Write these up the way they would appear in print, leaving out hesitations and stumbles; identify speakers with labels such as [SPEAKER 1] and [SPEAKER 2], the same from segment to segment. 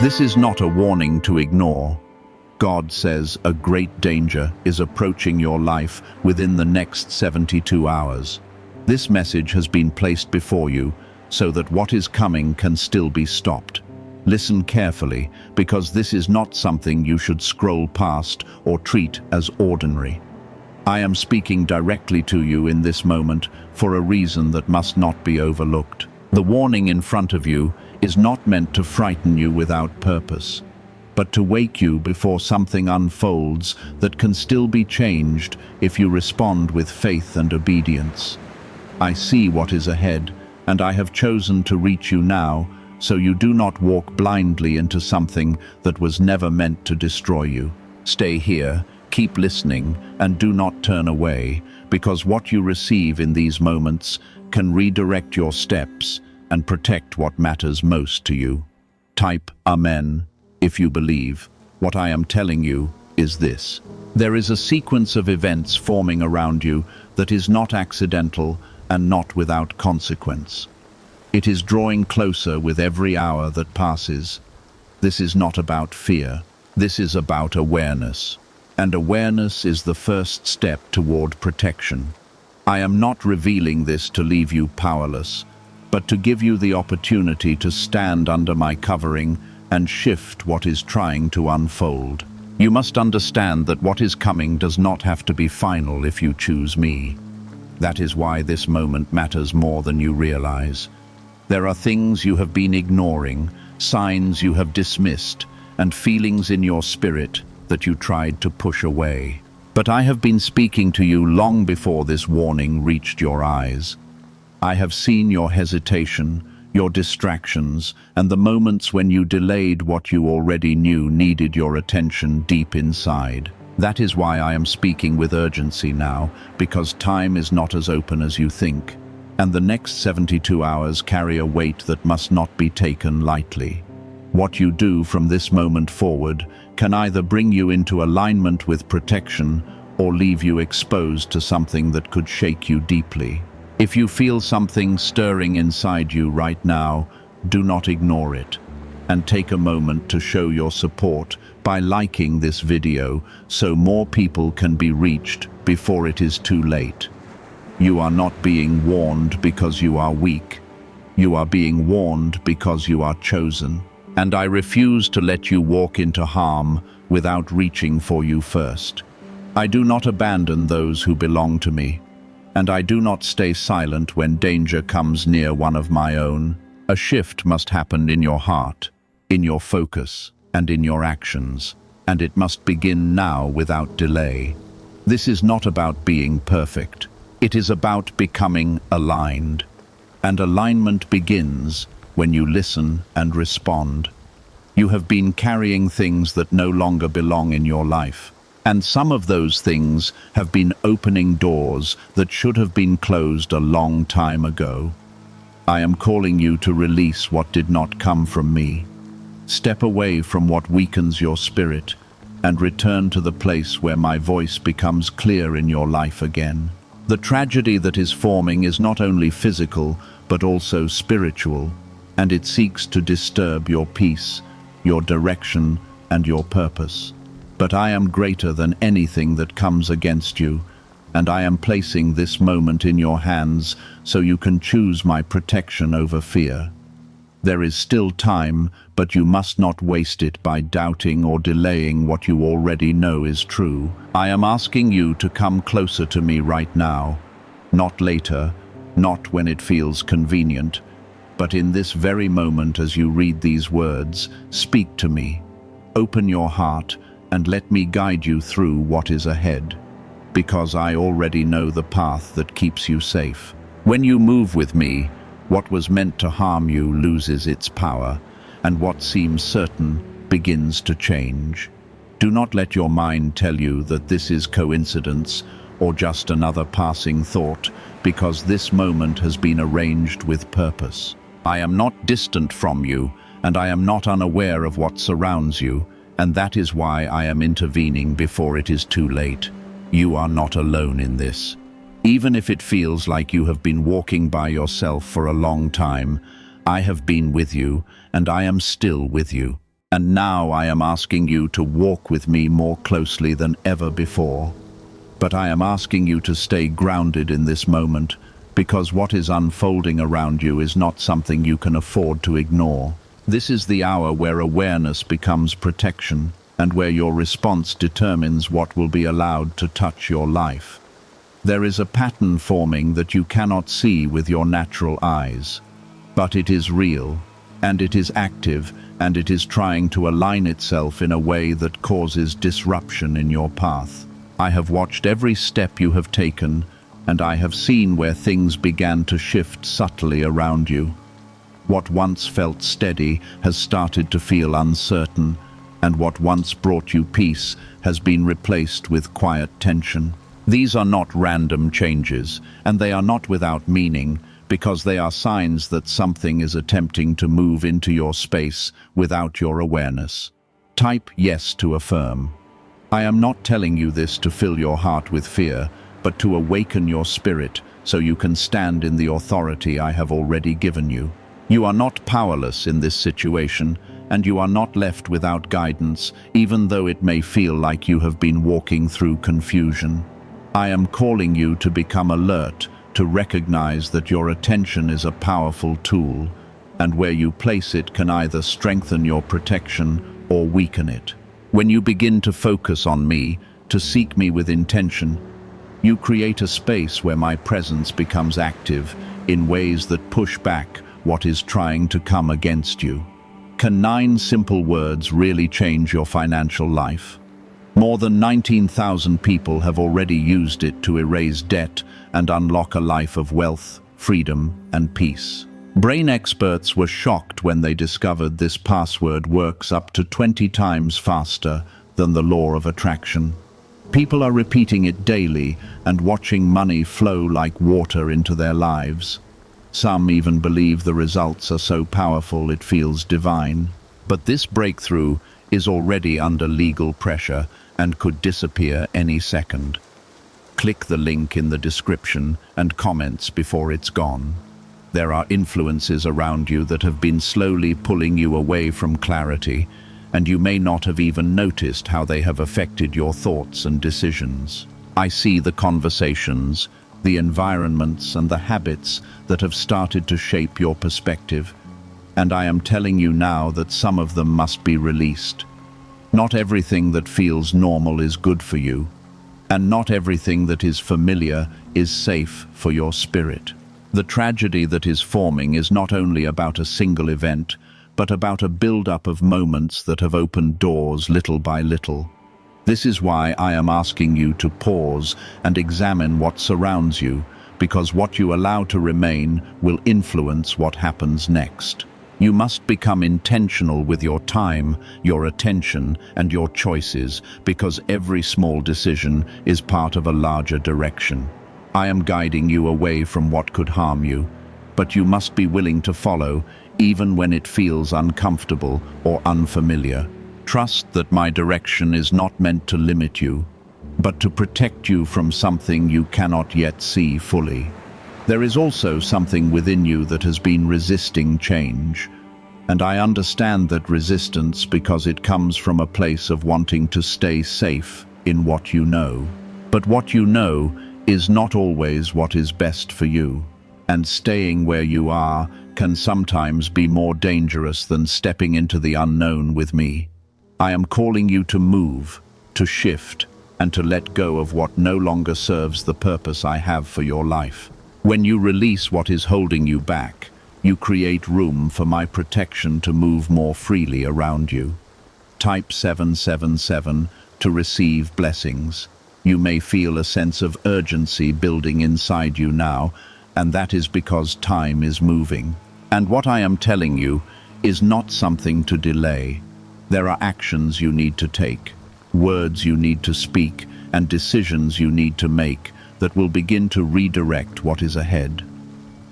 [SPEAKER 1] This is not a warning to ignore. God says a great danger is approaching your life within the next 72 hours. This message has been placed before you so that what is coming can still be stopped. Listen carefully, because this is not something you should scroll past or treat as ordinary. I am speaking directly to you in this moment for a reason that must not be overlooked. The warning in front of you is not meant to frighten you without purpose, but to wake you before something unfolds that can still be changed if you respond with faith and obedience. I see what is ahead, and I have chosen to reach you now, so you do not walk blindly into something that was never meant to destroy you. Stay here, keep listening, and do not turn away, because what you receive in these moments can redirect your steps and protect what matters most to you. Type Amen if you believe. What I am telling you is this. There is a sequence of events forming around you that is not accidental and not without consequence. It is drawing closer with every hour that passes. This is not about fear. This is about awareness. And awareness is the first step toward protection. I am not revealing this to leave you powerless, but to give you the opportunity to stand under my covering and shift what is trying to unfold. You must understand that what is coming does not have to be final if you choose me. That is why this moment matters more than you realize. There are things you have been ignoring, signs you have dismissed, and feelings in your spirit that you tried to push away. But I have been speaking to you long before this warning reached your eyes. I have seen your hesitation, your distractions, and the moments when you delayed what you already knew needed your attention deep inside. That is why I am speaking with urgency now, because time is not as open as you think. And the next 72 hours carry a weight that must not be taken lightly. What you do from this moment forward can either bring you into alignment with protection or leave you exposed to something that could shake you deeply. If you feel something stirring inside you right now, do not ignore it, and take a moment to show your support by liking this video so more people can be reached before it is too late. You are not being warned because you are weak. You are being warned because you are chosen. And I refuse to let you walk into harm without reaching for you first. I do not abandon those who belong to me, and I do not stay silent when danger comes near one of my own. A shift must happen in your heart, in your focus, and in your actions, and it must begin now without delay. This is not about being perfect. It is about becoming aligned. And alignment begins when you listen and respond. You have been carrying things that no longer belong in your life. And some of those things have been opening doors that should have been closed a long time ago. I am calling you to release what did not come from me. Step away from what weakens your spirit and return to the place where my voice becomes clear in your life again. The tragedy that is forming is not only physical, but also spiritual, and it seeks to disturb your peace, your direction, and your purpose. But I am greater than anything that comes against you, and I am placing this moment in your hands so you can choose my protection over fear. There is still time, but you must not waste it by doubting or delaying what you already know is true. I am asking you to come closer to me right now, not later, not when it feels convenient, but in this very moment as you read these words. Speak to me. Open your heart and let me guide you through what is ahead, because I already know the path that keeps you safe. When you move with me, what was meant to harm you loses its power, and what seems certain begins to change. Do not let your mind tell you that this is coincidence or just another passing thought, because this moment has been arranged with purpose. I am not distant from you, and I am not unaware of what surrounds you, and that is why I am intervening before it is too late. You are not alone in this. Even if it feels like you have been walking by yourself for a long time, I have been with you, and I am still with you. And now I am asking you to walk with me more closely than ever before. But I am asking you to stay grounded in this moment, because what is unfolding around you is not something you can afford to ignore. This is the hour where awareness becomes protection, and where your response determines what will be allowed to touch your life. There is a pattern forming that you cannot see with your natural eyes. But it is real, and it is active, and it is trying to align itself in a way that causes disruption in your path. I have watched every step you have taken, and I have seen where things began to shift subtly around you. What once felt steady has started to feel uncertain, and what once brought you peace has been replaced with quiet tension. These are not random changes, and they are not without meaning, because they are signs that something is attempting to move into your space without your awareness. Type yes to affirm. I am not telling you this to fill your heart with fear, but to awaken your spirit so you can stand in the authority I have already given you. You are not powerless in this situation, and you are not left without guidance, even though it may feel like you have been walking through confusion. I am calling you to become alert, to recognize that your attention is a powerful tool, and where you place it can either strengthen your protection or weaken it. When you begin to focus on me, to seek me with intention, you create a space where my presence becomes active in ways that push back what is trying to come against you. Can 9 simple words really change your financial life? More than 19,000 people have already used it to erase debt and unlock a life of wealth, freedom, and peace. Brain experts were shocked when they discovered this password works up to 20 times faster than the law of attraction. People are repeating it daily and watching money flow like water into their lives. Some even believe the results are so powerful it feels divine. But this breakthrough is already under legal pressure and could disappear any second. Click the link in the description and comments before it's gone. There are influences around you that have been slowly pulling you away from clarity, and you may not have even noticed how they have affected your thoughts and decisions. I see the conversations, the environments, and the habits that have started to shape your perspective, and I am telling you now that some of them must be released. Not everything that feels normal is good for you, and not everything that is familiar is safe for your spirit. The tragedy that is forming is not only about a single event, but about a build-up of moments that have opened doors little by little. This is why I am asking you to pause and examine what surrounds you, because what you allow to remain will influence what happens next. You must become intentional with your time, your attention, and your choices, because every small decision is part of a larger direction. I am guiding you away from what could harm you, but you must be willing to follow, even when it feels uncomfortable or unfamiliar. Trust that my direction is not meant to limit you, but to protect you from something you cannot yet see fully. There is also something within you that has been resisting change, and I understand that resistance because it comes from a place of wanting to stay safe in what you know. But what you know is not always what is best for you, and staying where you are can sometimes be more dangerous than stepping into the unknown with me. I am calling you to move, to shift, and to let go of what no longer serves the purpose I have for your life. When you release what is holding you back, you create room for my protection to move more freely around you. Type 777 to receive blessings. You may feel a sense of urgency building inside you now, and that is because time is moving. And what I am telling you is not something to delay. There are actions you need to take, words you need to speak, and decisions you need to make that will begin to redirect what is ahead.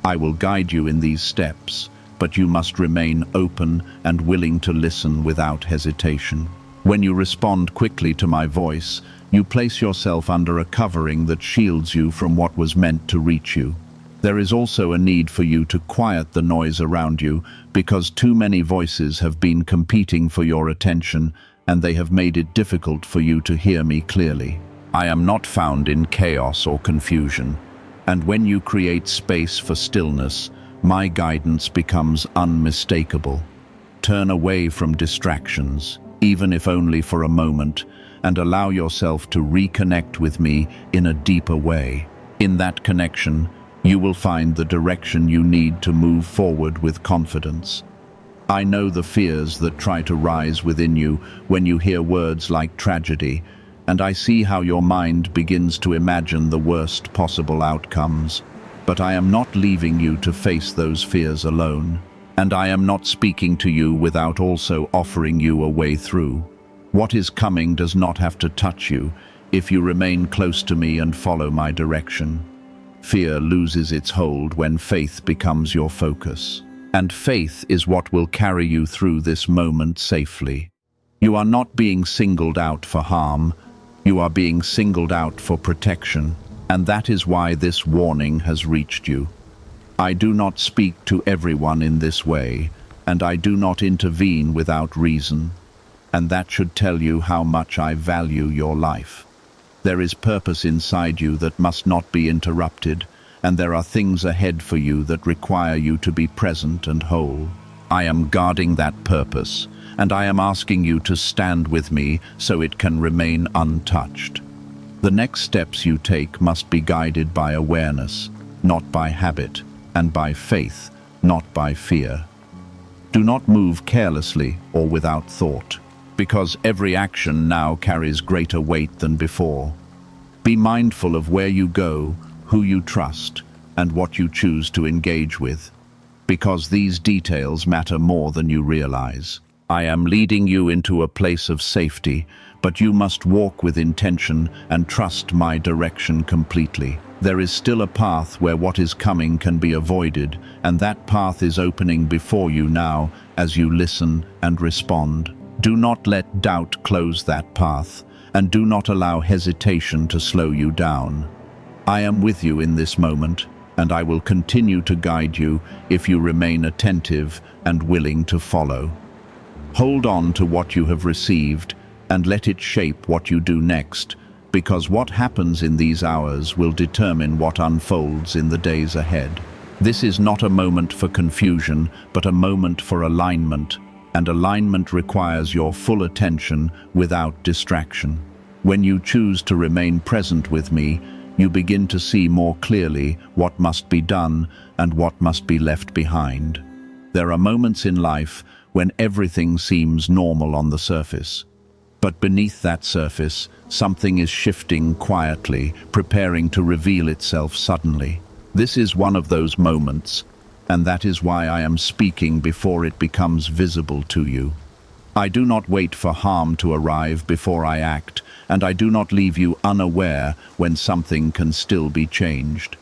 [SPEAKER 1] I will guide you in these steps, but you must remain open and willing to listen without hesitation. When you respond quickly to my voice, you place yourself under a covering that shields you from what was meant to reach you. There is also a need for you to quiet the noise around you, because too many voices have been competing for your attention, and they have made it difficult for you to hear me clearly. I am not found in chaos or confusion, and when you create space for stillness, my guidance becomes unmistakable. Turn away from distractions, even if only for a moment, and allow yourself to reconnect with me in a deeper way. In that connection, you will find the direction you need to move forward with confidence. I know the fears that try to rise within you when you hear words like tragedy, and I see how your mind begins to imagine the worst possible outcomes. But I am not leaving you to face those fears alone, and I am not speaking to you without also offering you a way through. What is coming does not have to touch you if you remain close to me and follow my direction. Fear loses its hold when faith becomes your focus. And faith is what will carry you through this moment safely. You are not being singled out for harm. You are being singled out for protection. And that is why this warning has reached you. I do not speak to everyone in this way, and I do not intervene without reason. And that should tell you how much I value your life. There is purpose inside you that must not be interrupted, and there are things ahead for you that require you to be present and whole. I am guarding that purpose, and I am asking you to stand with me so it can remain untouched. The next steps you take must be guided by awareness, not by habit, and by faith, not by fear. Do not move carelessly or without thought, because every action now carries greater weight than before. Be mindful of where you go, who you trust, and what you choose to engage with, because these details matter more than you realize. I am leading you into a place of safety, but you must walk with intention and trust my direction completely. There is still a path where what is coming can be avoided, and that path is opening before you now as you listen and respond. Do not let doubt close that path, and do not allow hesitation to slow you down. I am with you in this moment, and I will continue to guide you if you remain attentive and willing to follow. Hold on to what you have received and let it shape what you do next, because what happens in these hours will determine what unfolds in the days ahead. This is not a moment for confusion, but a moment for alignment, and alignment requires your full attention without distraction. When you choose to remain present with me, you begin to see more clearly what must be done and what must be left behind. There are moments in life when everything seems normal on the surface. But beneath that surface, something is shifting quietly, preparing to reveal itself suddenly. This is one of those moments, and that is why I am speaking before it becomes visible to you. I do not wait for harm to arrive before I act, and I do not leave you unaware when something can still be changed.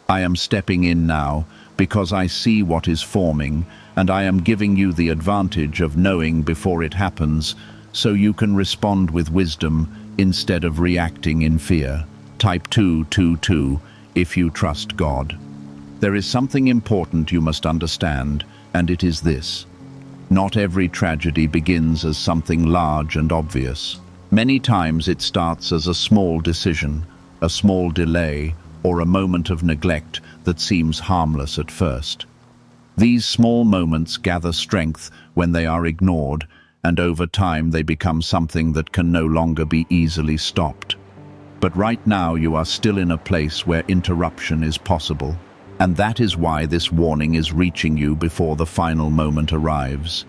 [SPEAKER 1] I am stepping in now because I see what is forming, and I am giving you the advantage of knowing before it happens, so you can respond with wisdom instead of reacting in fear. Type 222 if you trust God. There is something important you must understand, and it is this. Not every tragedy begins as something large and obvious. Many times it starts as a small decision, a small delay, or a moment of neglect that seems harmless at first. These small moments gather strength when they are ignored, and over time they become something that can no longer be easily stopped. But right now you are still in a place where interruption is possible, and that is why this warning is reaching you before the final moment arrives.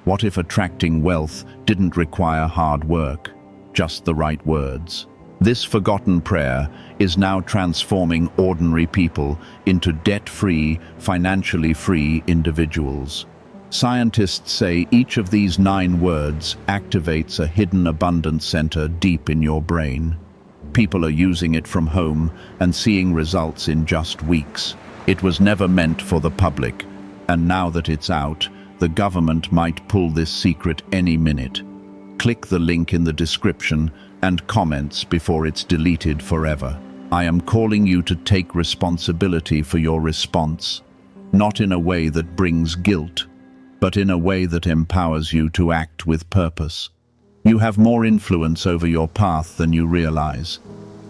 [SPEAKER 1] What if attracting wealth didn't require hard work, just the right words? This forgotten prayer is now transforming ordinary people into debt-free, financially free individuals. Scientists say each of these 9 words activates a hidden abundance center deep in your brain. People are using it from home and seeing results in just weeks. It was never meant for the public, and now that it's out, the government might pull this secret any minute. Click the link in the description and comments before it's deleted forever. I am calling you to take responsibility for your response, not in a way that brings guilt, but in a way that empowers you to act with purpose. You have more influence over your path than you realize,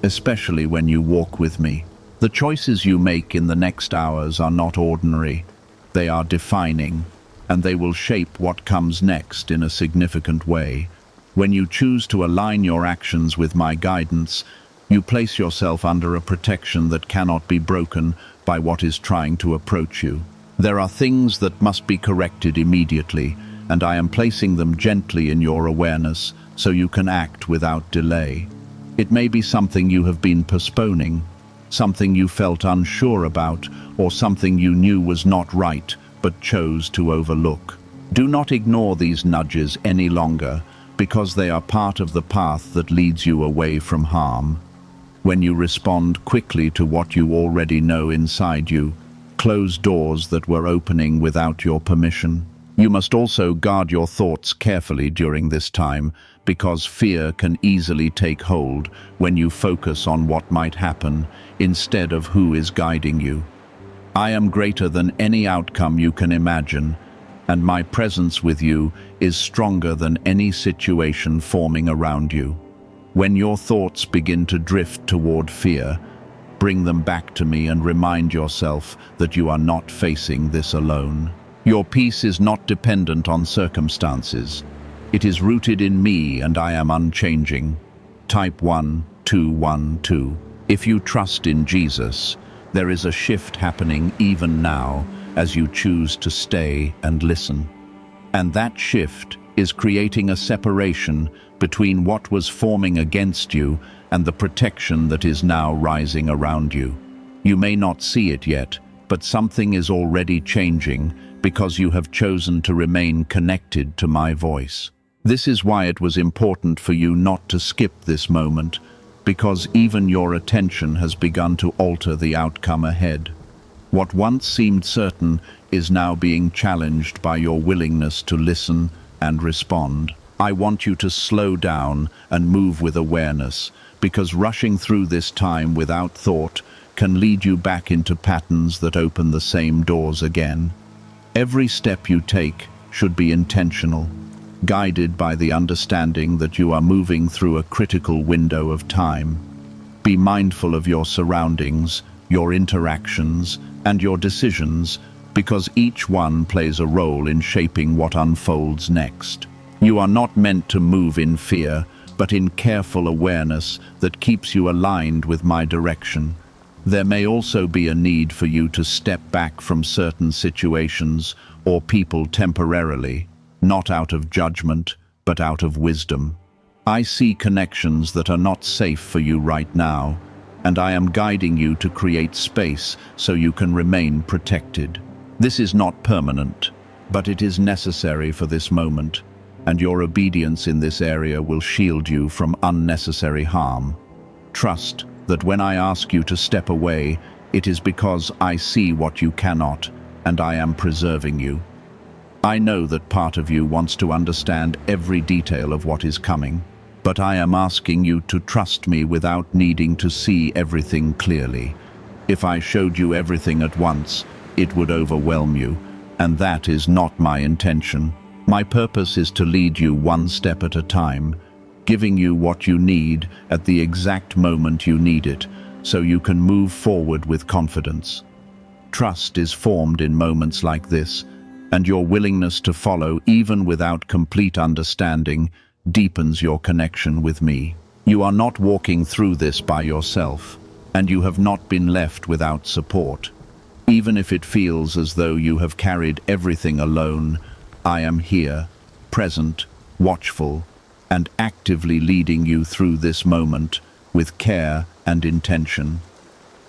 [SPEAKER 1] especially when you walk with me. The choices you make in the next hours are not ordinary. They are defining, and they will shape what comes next in a significant way. When you choose to align your actions with my guidance, you place yourself under a protection that cannot be broken by what is trying to approach you. There are things that must be corrected immediately, and I am placing them gently in your awareness so you can act without delay. It may be something you have been postponing, something you felt unsure about, or something you knew was not right but chose to overlook. Do not ignore these nudges any longer, because they are part of the path that leads you away from harm. When you respond quickly to what you already know inside you, close doors that were opening without your permission. You must also guard your thoughts carefully during this time, because fear can easily take hold when you focus on what might happen instead of who is guiding you. I am greater than any outcome you can imagine, and my presence with you is stronger than any situation forming around you. When your thoughts begin to drift toward fear, bring them back to me and remind yourself that you are not facing this alone. Your peace is not dependent on circumstances. It is rooted in me, and I am unchanging. Type 1212. If you trust in Jesus, there is a shift happening even now as you choose to stay and listen. And that shift is creating a separation between what was forming against you and the protection that is now rising around you. You may not see it yet, but something is already changing because you have chosen to remain connected to my voice. This is why it was important for you not to skip this moment, because even your attention has begun to alter the outcome ahead. What once seemed certain is now being challenged by your willingness to listen and respond. I want you to slow down and move with awareness, because rushing through this time without thought can lead you back into patterns that open the same doors again. Every step you take should be intentional, guided by the understanding that you are moving through a critical window of time. Be mindful of your surroundings, your interactions, and your decisions, because each one plays a role in shaping what unfolds next. You are not meant to move in fear, but in careful awareness that keeps you aligned with my direction. There may also be a need for you to step back from certain situations or people temporarily, not out of judgment, but out of wisdom. I see connections that are not safe for you right now, and I am guiding you to create space so you can remain protected. This is not permanent, but it is necessary for this moment, and your obedience in this area will shield you from unnecessary harm. Trust that when I ask you to step away, it is because I see what you cannot, and I am preserving you. I know that part of you wants to understand every detail of what is coming, but I am asking you to trust me without needing to see everything clearly. If I showed you everything at once, it would overwhelm you, and that is not my intention. My purpose is to lead you one step at a time, giving you what you need at the exact moment you need it, so you can move forward with confidence. Trust is formed in moments like this, and your willingness to follow, even without complete understanding, deepens your connection with me. You are not walking through this by yourself, and you have not been left without support. Even if it feels as though you have carried everything alone, I am here, present, watchful, and actively leading you through this moment with care and intention.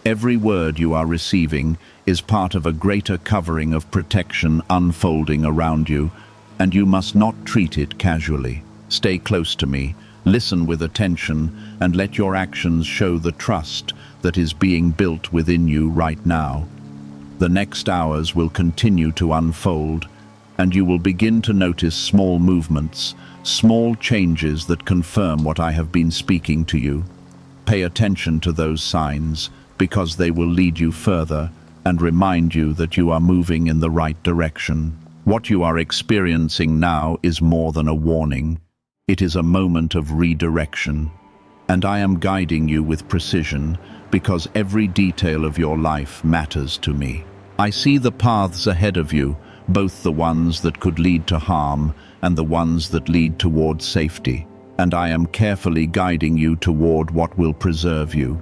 [SPEAKER 1] Every word you are receiving is part of a greater covering of protection unfolding around you, and you must not treat it casually. Stay close to me, listen with attention, and let your actions show the trust that is being built within you right now. The next hours will continue to unfold, and you will begin to notice small movements, small changes that confirm what I have been speaking to you. Pay attention to those signs, because they will lead you further and remind you that you are moving in the right direction. What you are experiencing now is more than a warning. It is a moment of redirection. And I am guiding you with precision because every detail of your life matters to me. I see the paths ahead of you, both the ones that could lead to harm and the ones that lead towards safety. And I am carefully guiding you toward what will preserve you.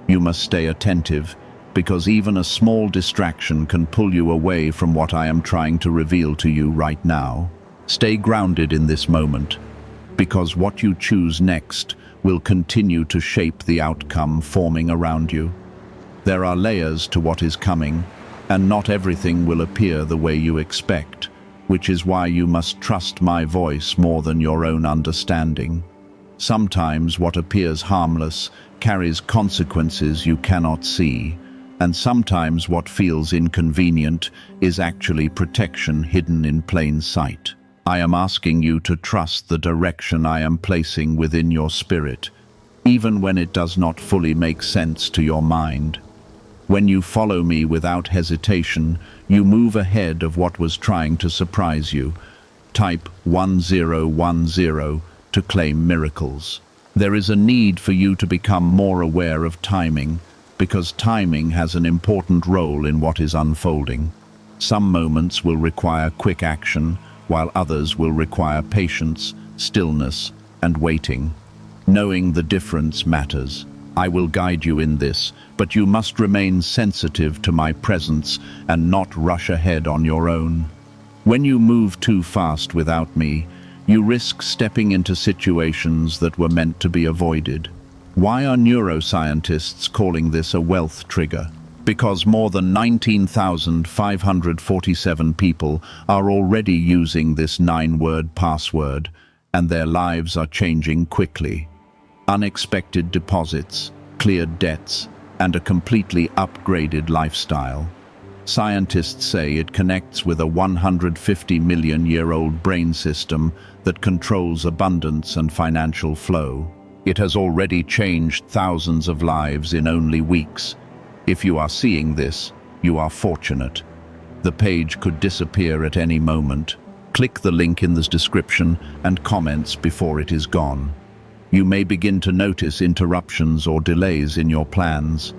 [SPEAKER 1] You must stay attentive, because even a small distraction can pull you away from what I am trying to reveal to you right now. Stay grounded in this moment, because what you choose next will continue to shape the outcome forming around you. There are layers to what is coming, and not everything will appear the way you expect, which is why you must trust my voice more than your own understanding. Sometimes what appears harmless carries consequences you cannot see, and sometimes what feels inconvenient is actually protection hidden in plain sight. I am asking you to trust the direction I am placing within your spirit, even when it does not fully make sense to your mind. When you follow me without hesitation, you move ahead of what was trying to surprise you. Type 1010 to claim miracles. There is a need for you to become more aware of timing, because timing has an important role in what is unfolding. Some moments will require quick action, while others will require patience, stillness, and waiting. Knowing the difference matters. I will guide you in this, but you must remain sensitive to my presence and not rush ahead on your own. When you move too fast without me, you risk stepping into situations that were meant to be avoided. Why are neuroscientists calling this a wealth trigger? Because more than 19,547 people are already using this 9-word password, and their lives are changing quickly. Unexpected deposits, cleared debts, and a completely upgraded lifestyle. Scientists say it connects with a 150-million-year-old brain system that controls abundance and financial flow. It has already changed thousands of lives in only weeks. If you are seeing this, you are fortunate. The page could disappear at any moment. Click the link in the description and comments before it is gone. You may begin to notice interruptions or delays in your plans.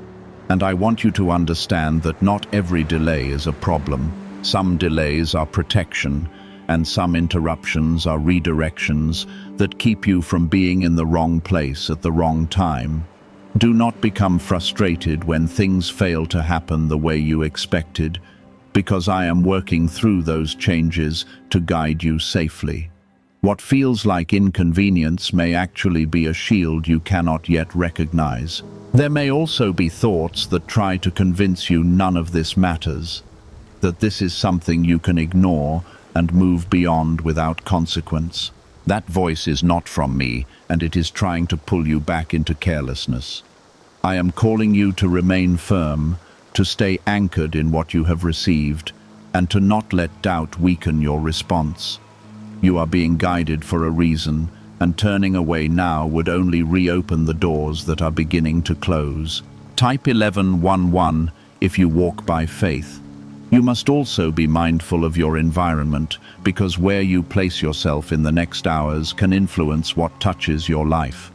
[SPEAKER 1] And I want you to understand that not every delay is a problem. Some delays are protection, and some interruptions are redirections that keep you from being in the wrong place at the wrong time. Do not become frustrated when things fail to happen the way you expected, because I am working through those changes to guide you safely. What feels like inconvenience may actually be a shield you cannot yet recognize. There may also be thoughts that try to convince you none of this matters, that this is something you can ignore and move beyond without consequence. That voice is not from me, and it is trying to pull you back into carelessness. I am calling you to remain firm, to stay anchored in what you have received, and to not let doubt weaken your response. You are being guided for a reason, and turning away now would only reopen the doors that are beginning to close. Type 1111 if you walk by faith. You must also be mindful of your environment, because where you place yourself in the next hours can influence what touches your life.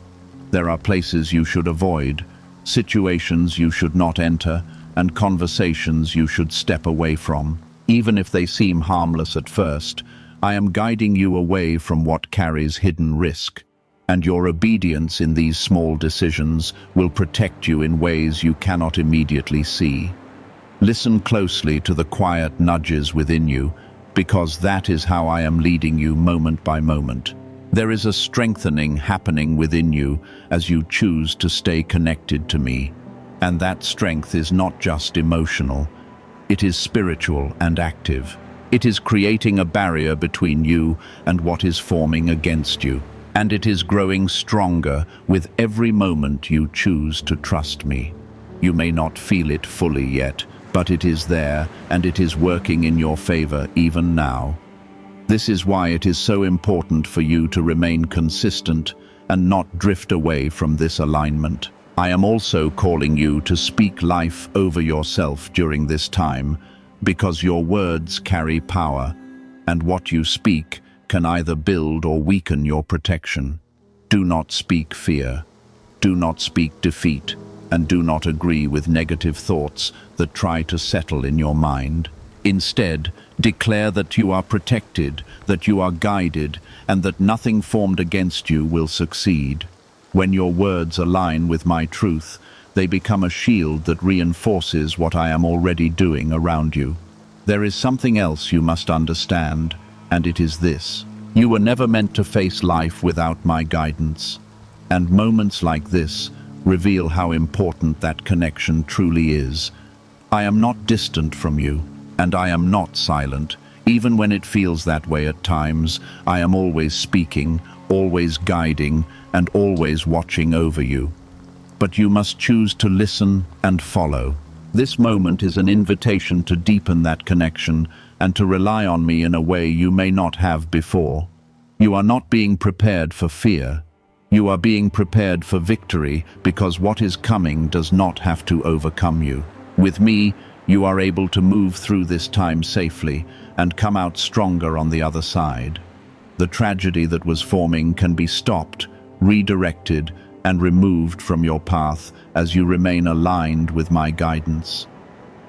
[SPEAKER 1] There are places you should avoid, situations you should not enter, and conversations you should step away from. Even if they seem harmless at first, I am guiding you away from what carries hidden risk, and your obedience in these small decisions will protect you in ways you cannot immediately see. Listen closely to the quiet nudges within you, because that is how I am leading you moment by moment. There is a strengthening happening within you as you choose to stay connected to me, and that strength is not just emotional. It is spiritual and active. It is creating a barrier between you and what is forming against you, and it is growing stronger with every moment you choose to trust me. You may not feel it fully yet, but it is there, and it is working in your favor even now. This is why it is so important for you to remain consistent and not drift away from this alignment. I am also calling you to speak life over yourself during this time, because your words carry power, and what you speak can either build or weaken your protection. Do not speak fear. Do not speak defeat, and do not agree with negative thoughts that try to settle in your mind. Instead, declare that you are protected, that you are guided, and that nothing formed against you will succeed. When your words align with my truth, they become a shield that reinforces what I am already doing around you. There is something else you must understand, and it is this. You were never meant to face life without my guidance. And moments like this reveal how important that connection truly is. I am not distant from you, and I am not silent. Even when it feels that way at times, I am always speaking, always guiding, and always watching over you. But you must choose to listen and follow. This moment is an invitation to deepen that connection and to rely on me in a way you may not have before. You are not being prepared for fear. You are being prepared for victory, because what is coming does not have to overcome you. With me, you are able to move through this time safely and come out stronger on the other side. The tragedy that was forming can be stopped, redirected, and removed from your path as you remain aligned with my guidance.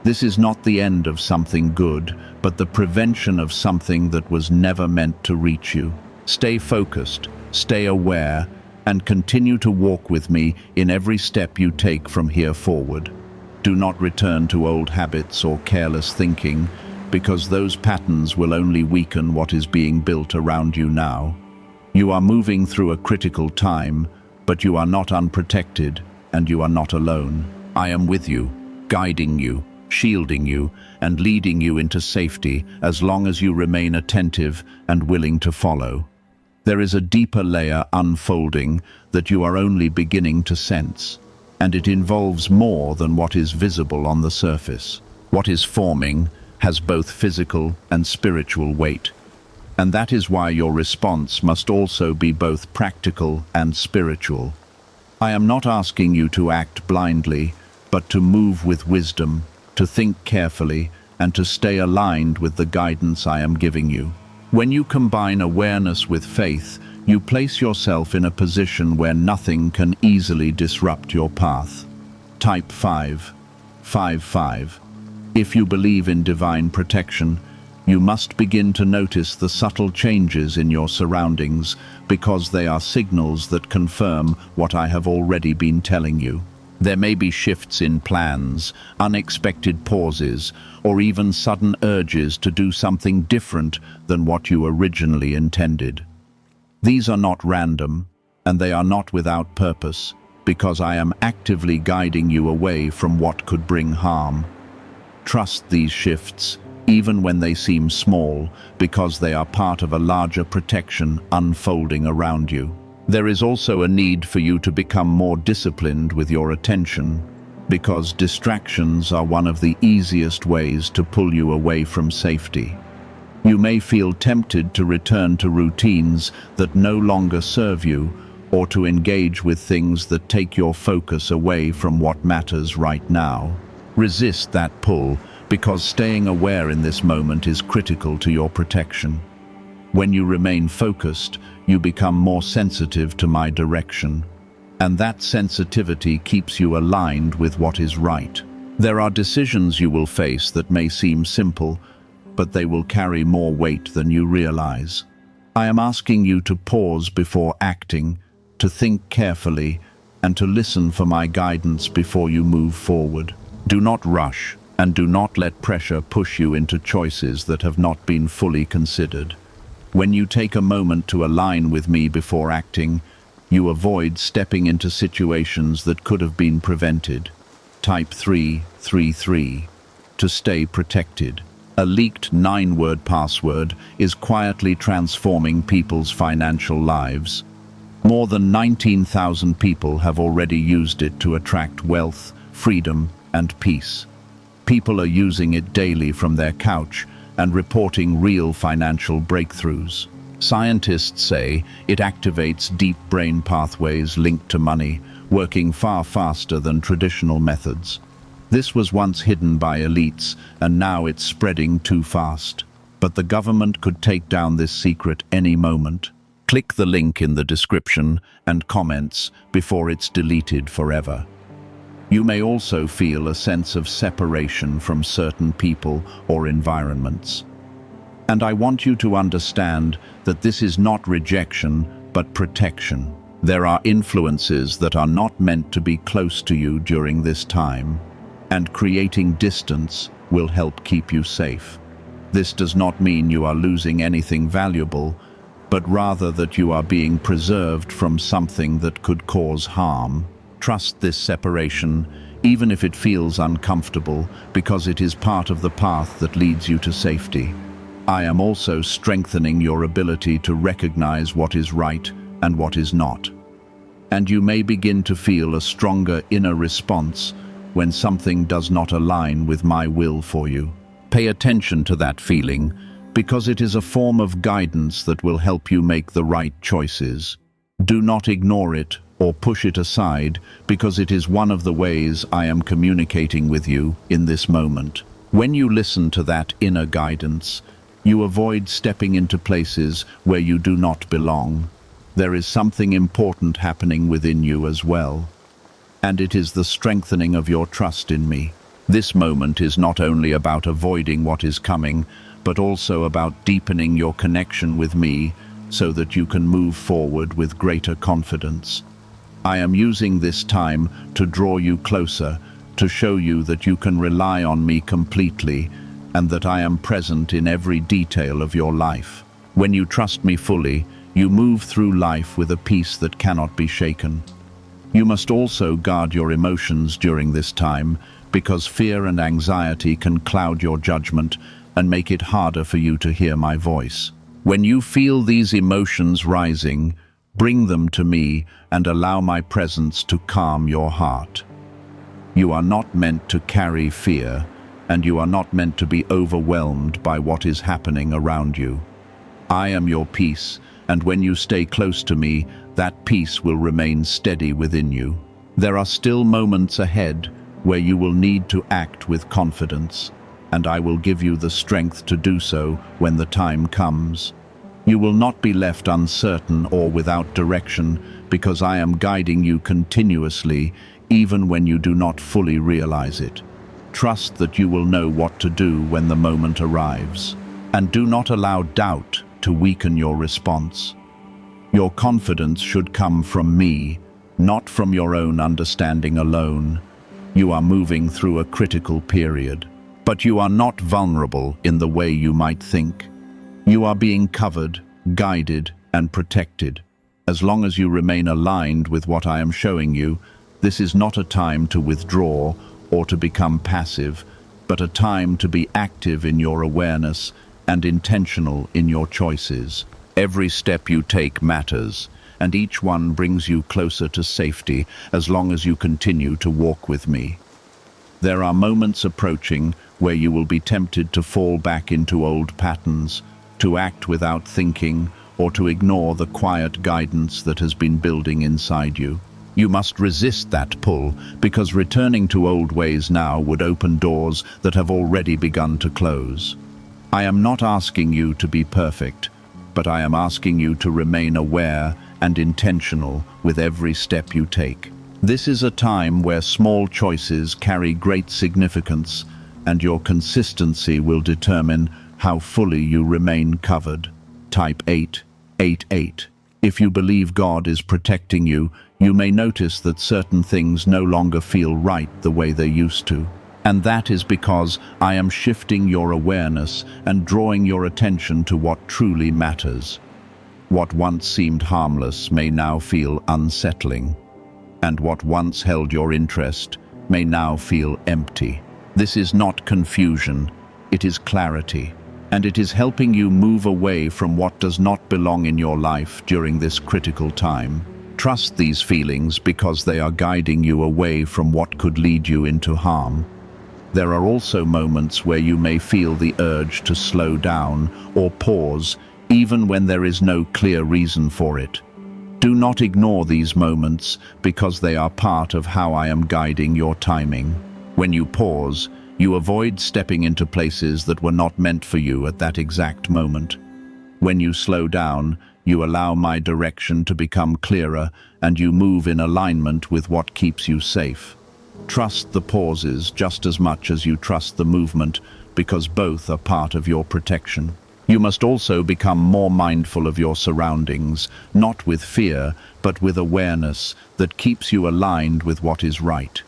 [SPEAKER 1] This is not the end of something good, but the prevention of something that was never meant to reach you. Stay focused, stay aware, and continue to walk with me in every step you take from here forward. Do not return to old habits or careless thinking, because those patterns will only weaken what is being built around you now. You are moving through a critical time, but you are not unprotected, and you are not alone. I am with you, guiding you, shielding you, and leading you into safety as long as you remain attentive and willing to follow. There is a deeper layer unfolding that you are only beginning to sense, and it involves more than what is visible on the surface. What is forming has both physical and spiritual weight, and that is why your response must also be both practical and spiritual. I am not asking you to act blindly, but to move with wisdom, to think carefully, and to stay aligned with the guidance I am giving you. When you combine awareness with faith, you place yourself in a position where nothing can easily disrupt your path. Type 5. If you believe in divine protection, you must begin to notice the subtle changes in your surroundings, because they are signals that confirm what I have already been telling you. There may be shifts in plans, unexpected pauses, or even sudden urges to do something different than what you originally intended. These are not random, and they are not without purpose, because I am actively guiding you away from what could bring harm. Trust these shifts, even when they seem small, because they are part of a larger protection unfolding around you. There is also a need for you to become more disciplined with your attention, because distractions are one of the easiest ways to pull you away from safety. You may feel tempted to return to routines that no longer serve you, or to engage with things that take your focus away from what matters right now. Resist that pull, because staying aware in this moment is critical to your protection. When you remain focused, you become more sensitive to my direction, and that sensitivity keeps you aligned with what is right. There are decisions you will face that may seem simple, but they will carry more weight than you realize. I am asking you to pause before acting, to think carefully, and to listen for my guidance before you move forward. Do not rush, and do not let pressure push you into choices that have not been fully considered. When you take a moment to align with me before acting, you avoid stepping into situations that could have been prevented. Type 333. To stay protected. A leaked 9-word password is quietly transforming people's financial lives. More than 19,000 people have already used it to attract wealth, freedom, and peace. People are using it daily from their couch and reporting real financial breakthroughs. Scientists say it activates deep brain pathways linked to money, working far faster than traditional methods. This was once hidden by elites, and now it's spreading too fast. But the government could take down this secret any moment. Click the link in the description and comments before it's deleted forever. You may also feel a sense of separation from certain people or environments. And I want you to understand that this is not rejection, but protection. There are influences that are not meant to be close to you during this time, and creating distance will help keep you safe. This does not mean you are losing anything valuable, but rather that you are being preserved from something that could cause harm. Trust this separation, even if it feels uncomfortable, because it is part of the path that leads you to safety. I am also strengthening your ability to recognize what is right and what is not. And you may begin to feel a stronger inner response when something does not align with my will for you. Pay attention to that feeling, because it is a form of guidance that will help you make the right choices. Do not ignore it or push it aside, because it is one of the ways I am communicating with you in this moment. When you listen to that inner guidance, you avoid stepping into places where you do not belong. There is something important happening within you as well, and it is the strengthening of your trust in me. This moment is not only about avoiding what is coming, but also about deepening your connection with me so that you can move forward with greater confidence. I am using this time to draw you closer, to show you that you can rely on me completely, and that I am present in every detail of your life. When you trust me fully, you move through life with a peace that cannot be shaken. You must also guard your emotions during this time, because fear and anxiety can cloud your judgment and make it harder for you to hear my voice. When you feel these emotions rising, bring them to me and allow my presence to calm your heart. You are not meant to carry fear, and you are not meant to be overwhelmed by what is happening around you. I am your peace, and when you stay close to me, that peace will remain steady within you. There are still moments ahead where you will need to act with confidence, and I will give you the strength to do so when the time comes. You will not be left uncertain or without direction, because I am guiding you continuously, even when you do not fully realize it. Trust that you will know what to do when the moment arrives, and do not allow doubt to weaken your response. Your confidence should come from me, not from your own understanding alone. You are moving through a critical period, but you are not vulnerable in the way you might think. You are being covered, guided, and protected. As long as you remain aligned with what I am showing you, this is not a time to withdraw or to become passive, but a time to be active in your awareness and intentional in your choices. Every step you take matters, and each one brings you closer to safety as long as you continue to walk with me. There are moments approaching where you will be tempted to fall back into old patterns, to act without thinking, or to ignore the quiet guidance that has been building inside you. You must resist that pull, because returning to old ways now would open doors that have already begun to close. I am not asking you to be perfect, but I am asking you to remain aware and intentional with every step you take. This is a time where small choices carry great significance, and your consistency will determine how fully you remain covered. Type 888. If you believe God is protecting you, you may notice that certain things no longer feel right the way they used to. And that is because I am shifting your awareness and drawing your attention to what truly matters. What once seemed harmless may now feel unsettling, and what once held your interest may now feel empty. This is not confusion, it is clarity, and it is helping you move away from what does not belong in your life during this critical time. Trust these feelings because they are guiding you away from what could lead you into harm. There are also moments where you may feel the urge to slow down or pause, even when there is no clear reason for it. Do not ignore these moments because they are part of how I am guiding your timing. When you pause, you avoid stepping into places that were not meant for you at that exact moment. When you slow down, you allow my direction to become clearer and you move in alignment with what keeps you safe. Trust the pauses just as much as you trust the movement because both are part of your protection. You must also become more mindful of your surroundings, not with fear, but with awareness that keeps you aligned with what is right.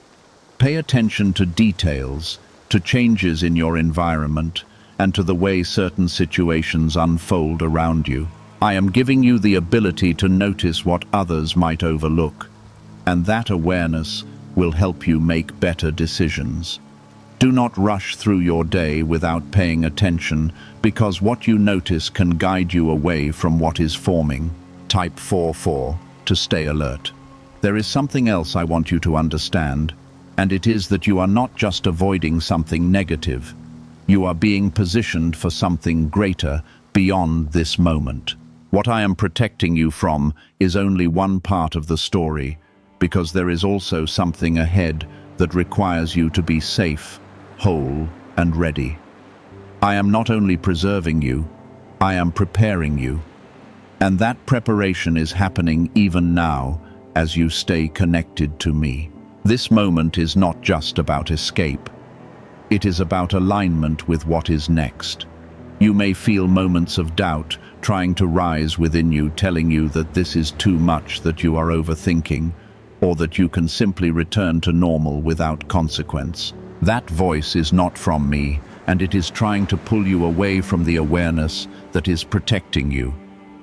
[SPEAKER 1] Pay attention to details, to changes in your environment, and to the way certain situations unfold around you. I am giving you the ability to notice what others might overlook, and that awareness will help you make better decisions. Do not rush through your day without paying attention, because what you notice can guide you away from what is forming. Type 4-4 to stay alert. There is something else I want you to understand, and it is that you are not just avoiding something negative. You are being positioned for something greater beyond this moment. What I am protecting you from is only one part of the story, because there is also something ahead that requires you to be safe, whole, and ready. I am not only preserving you, I am preparing you. And that preparation is happening even now as you stay connected to me. This moment is not just about escape. It is about alignment with what is next. You may feel moments of doubt trying to rise within you, telling you that this is too much, that you are overthinking, or that you can simply return to normal without consequence. That voice is not from me, and it is trying to pull you away from the awareness that is protecting you.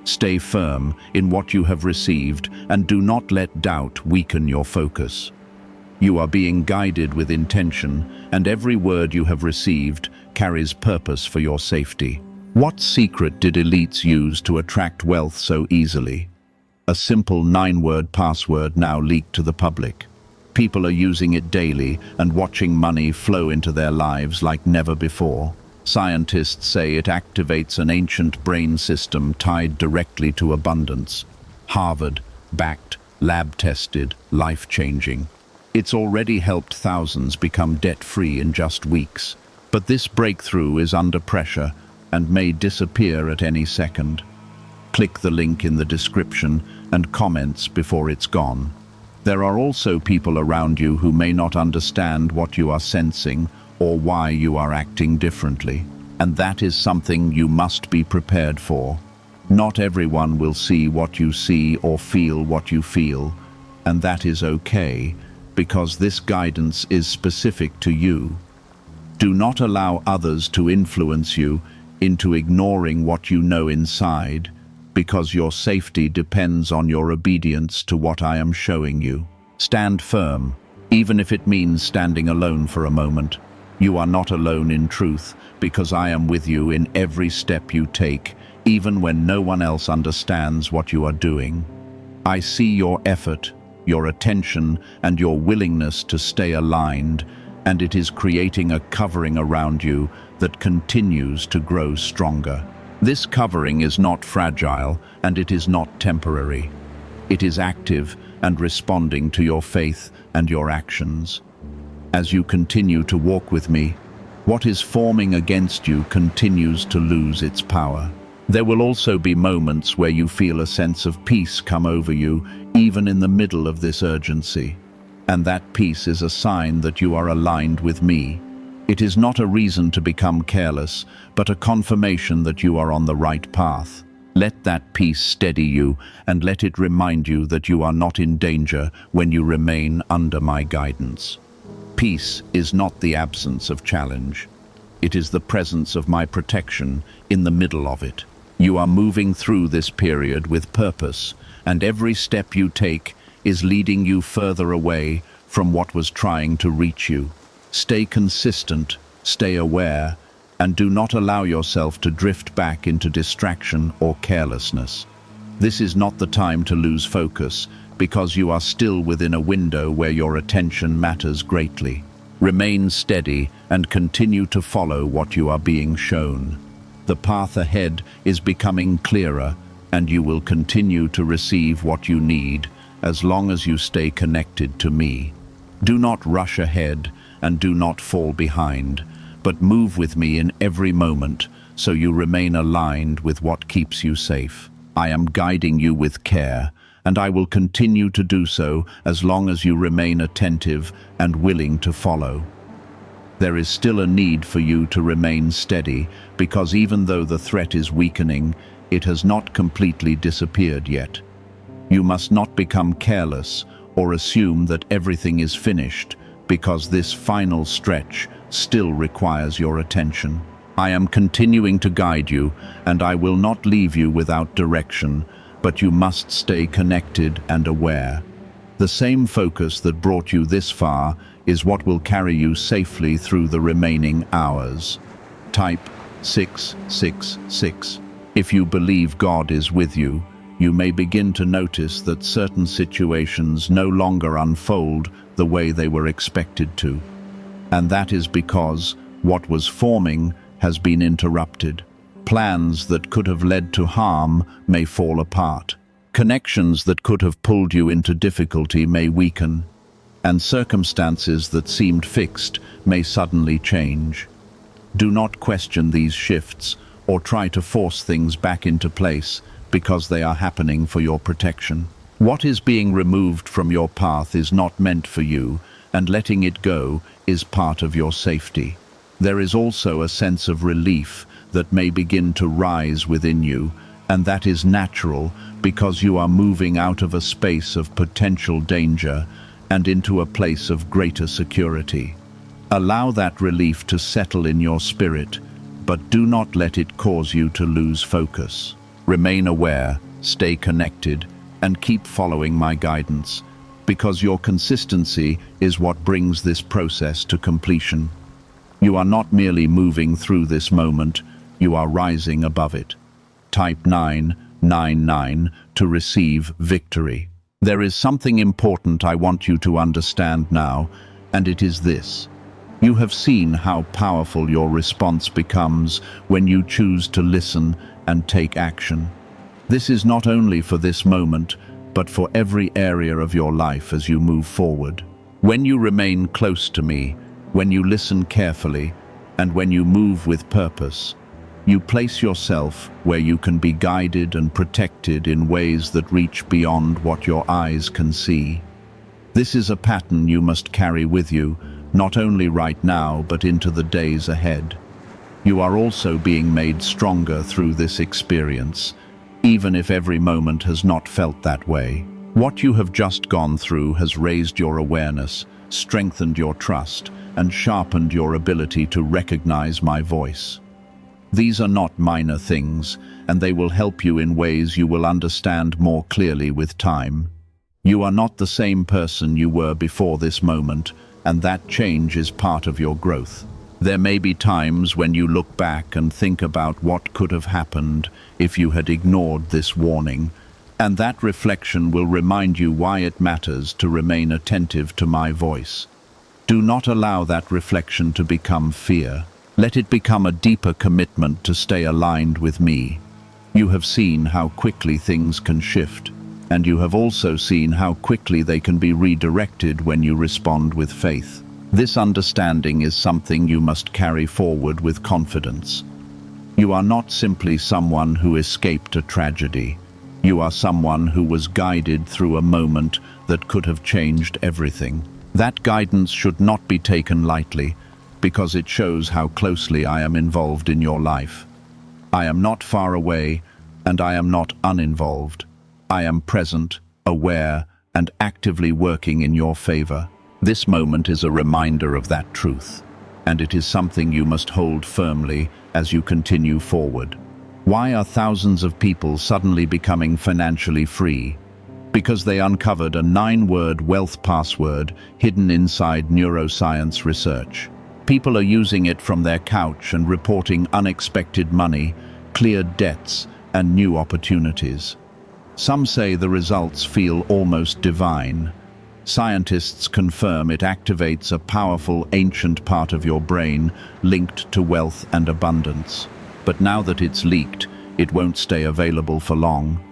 [SPEAKER 1] Stay firm in what you have received, and do not let doubt weaken your focus. You are being guided with intention, and every word you have received carries purpose for your safety. What secret did elites use to attract wealth so easily? A simple 9-word password now leaked to the public. People are using it daily and watching money flow into their lives like never before. Scientists say it activates an ancient brain system tied directly to abundance. Harvard-backed, lab-tested, life-changing. It's already helped thousands become debt-free in just weeks. But this breakthrough is under pressure and may disappear at any second. Click the link in the description and comments before it's gone. There are also people around you who may not understand what you are sensing or why you are acting differently, and that is something you must be prepared for. Not everyone will see what you see or feel what you feel, and that is okay, because this guidance is specific to you. Do not allow others to influence you into ignoring what you know inside, because your safety depends on your obedience to what I am showing you. Stand firm, even if it means standing alone for a moment. You are not alone in truth, because I am with you in every step you take, even when no one else understands what you are doing. I see your effort, your attention, and your willingness to stay aligned, and it is creating a covering around you that continues to grow stronger. This covering is not fragile, and it is not temporary. It is active and responding to your faith and your actions. As you continue to walk with me, what is forming against you continues to lose its power. There will also be moments where you feel a sense of peace come over you, even in the middle of this urgency. And that peace is a sign that you are aligned with me. It is not a reason to become careless, but a confirmation that you are on the right path. Let that peace steady you, and let it remind you that you are not in danger when you remain under my guidance. Peace is not the absence of challenge. It is the presence of my protection in the middle of it. You are moving through this period with purpose, and every step you take is leading you further away from what was trying to reach you. Stay consistent, stay aware, and do not allow yourself to drift back into distraction or carelessness. This is not the time to lose focus, because you are still within a window where your attention matters greatly. Remain steady and continue to follow what you are being shown. The path ahead is becoming clearer, and you will continue to receive what you need as long as you stay connected to me. Do not rush ahead and do not fall behind, but move with me in every moment so you remain aligned with what keeps you safe. I am guiding you with care, and I will continue to do so as long as you remain attentive and willing to follow. There is still a need for you to remain steady, because even though the threat is weakening, it has not completely disappeared yet. You must not become careless or assume that everything is finished, because this final stretch still requires your attention. I am continuing to guide you, and I will not leave you without direction, but you must stay connected and aware. The same focus that brought you this far is what will carry you safely through the remaining hours. Type 666. If you believe God is with you, you may begin to notice that certain situations no longer unfold the way they were expected to. And that is because what was forming has been interrupted. Plans that could have led to harm may fall apart. Connections that could have pulled you into difficulty may weaken. And circumstances that seemed fixed may suddenly change. Do not question these shifts or try to force things back into place, because they are happening for your protection. What is being removed from your path is not meant for you, and letting it go is part of your safety. There is also a sense of relief that may begin to rise within you, and that is natural because you are moving out of a space of potential danger and into a place of greater security. Allow that relief to settle in your spirit, but do not let it cause you to lose focus. Remain aware, stay connected, and keep following my guidance, because your consistency is what brings this process to completion. You are not merely moving through this moment, you are rising above it. Type 999 to receive victory. There is something important I want you to understand now, and it is this. You have seen how powerful your response becomes when you choose to listen and take action. This is not only for this moment, but for every area of your life as you move forward. When you remain close to me, when you listen carefully, and when you move with purpose, you place yourself where you can be guided and protected in ways that reach beyond what your eyes can see. This is a pattern you must carry with you, not only right now, but into the days ahead. You are also being made stronger through this experience, even if every moment has not felt that way. What you have just gone through has raised your awareness, strengthened your trust, and sharpened your ability to recognize my voice. These are not minor things, and they will help you in ways you will understand more clearly with time. You are not the same person you were before this moment, and that change is part of your growth. There may be times when you look back and think about what could have happened if you had ignored this warning, and that reflection will remind you why it matters to remain attentive to my voice. Do not allow that reflection to become fear. Let it become a deeper commitment to stay aligned with me. You have seen how quickly things can shift, and you have also seen how quickly they can be redirected when you respond with faith. This understanding is something you must carry forward with confidence. You are not simply someone who escaped a tragedy. You are someone who was guided through a moment that could have changed everything. That guidance should not be taken lightly, because it shows how closely I am involved in your life. I am not far away, and I am not uninvolved. I am present, aware, and actively working in your favor. This moment is a reminder of that truth, and it is something you must hold firmly as you continue forward. Why are thousands of people suddenly becoming financially free? Because they uncovered a 9-word wealth password hidden inside neuroscience research. People are using it from their couch and reporting unexpected money, cleared debts, and new opportunities. Some say the results feel almost divine. Scientists confirm it activates a powerful ancient part of your brain linked to wealth and abundance. But now that it's leaked, it won't stay available for long.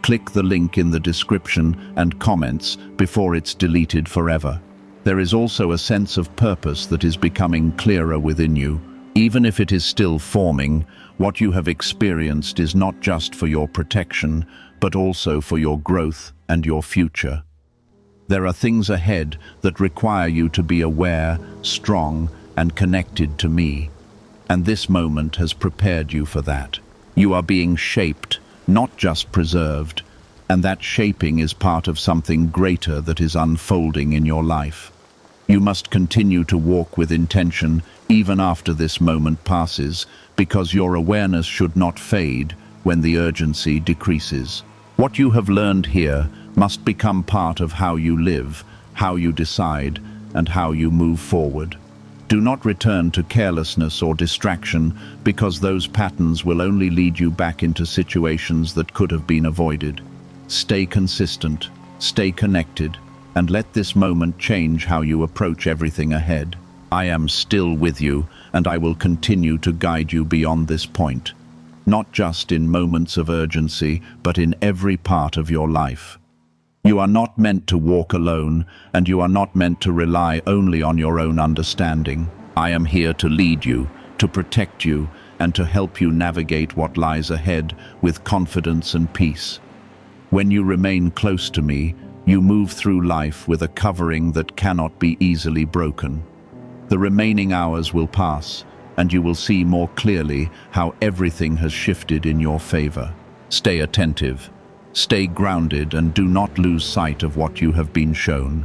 [SPEAKER 1] Click the link in the description and comments before it's deleted forever. There is also a sense of purpose that is becoming clearer within you. Even if it is still forming, what you have experienced is not just for your protection, but also for your growth and your future. There are things ahead that require you to be aware, strong, and connected to me. And this moment has prepared you for that. You are being shaped, not just preserved, and that shaping is part of something greater that is unfolding in your life. You must continue to walk with intention even after this moment passes, because your awareness should not fade when the urgency decreases. What you have learned here must become part of how you live, how you decide, and how you move forward. Do not return to carelessness or distraction, because those patterns will only lead you back into situations that could have been avoided. Stay consistent, stay connected, and let this moment change how you approach everything ahead. I am still with you, and I will continue to guide you beyond this point. Not just in moments of urgency, but in every part of your life. You are not meant to walk alone, and you are not meant to rely only on your own understanding. I am here to lead you, to protect you, and to help you navigate what lies ahead with confidence and peace. When you remain close to me, you move through life with a covering that cannot be easily broken. The remaining hours will pass, and you will see more clearly how everything has shifted in your favor. Stay attentive. Stay grounded and do not lose sight of what you have been shown.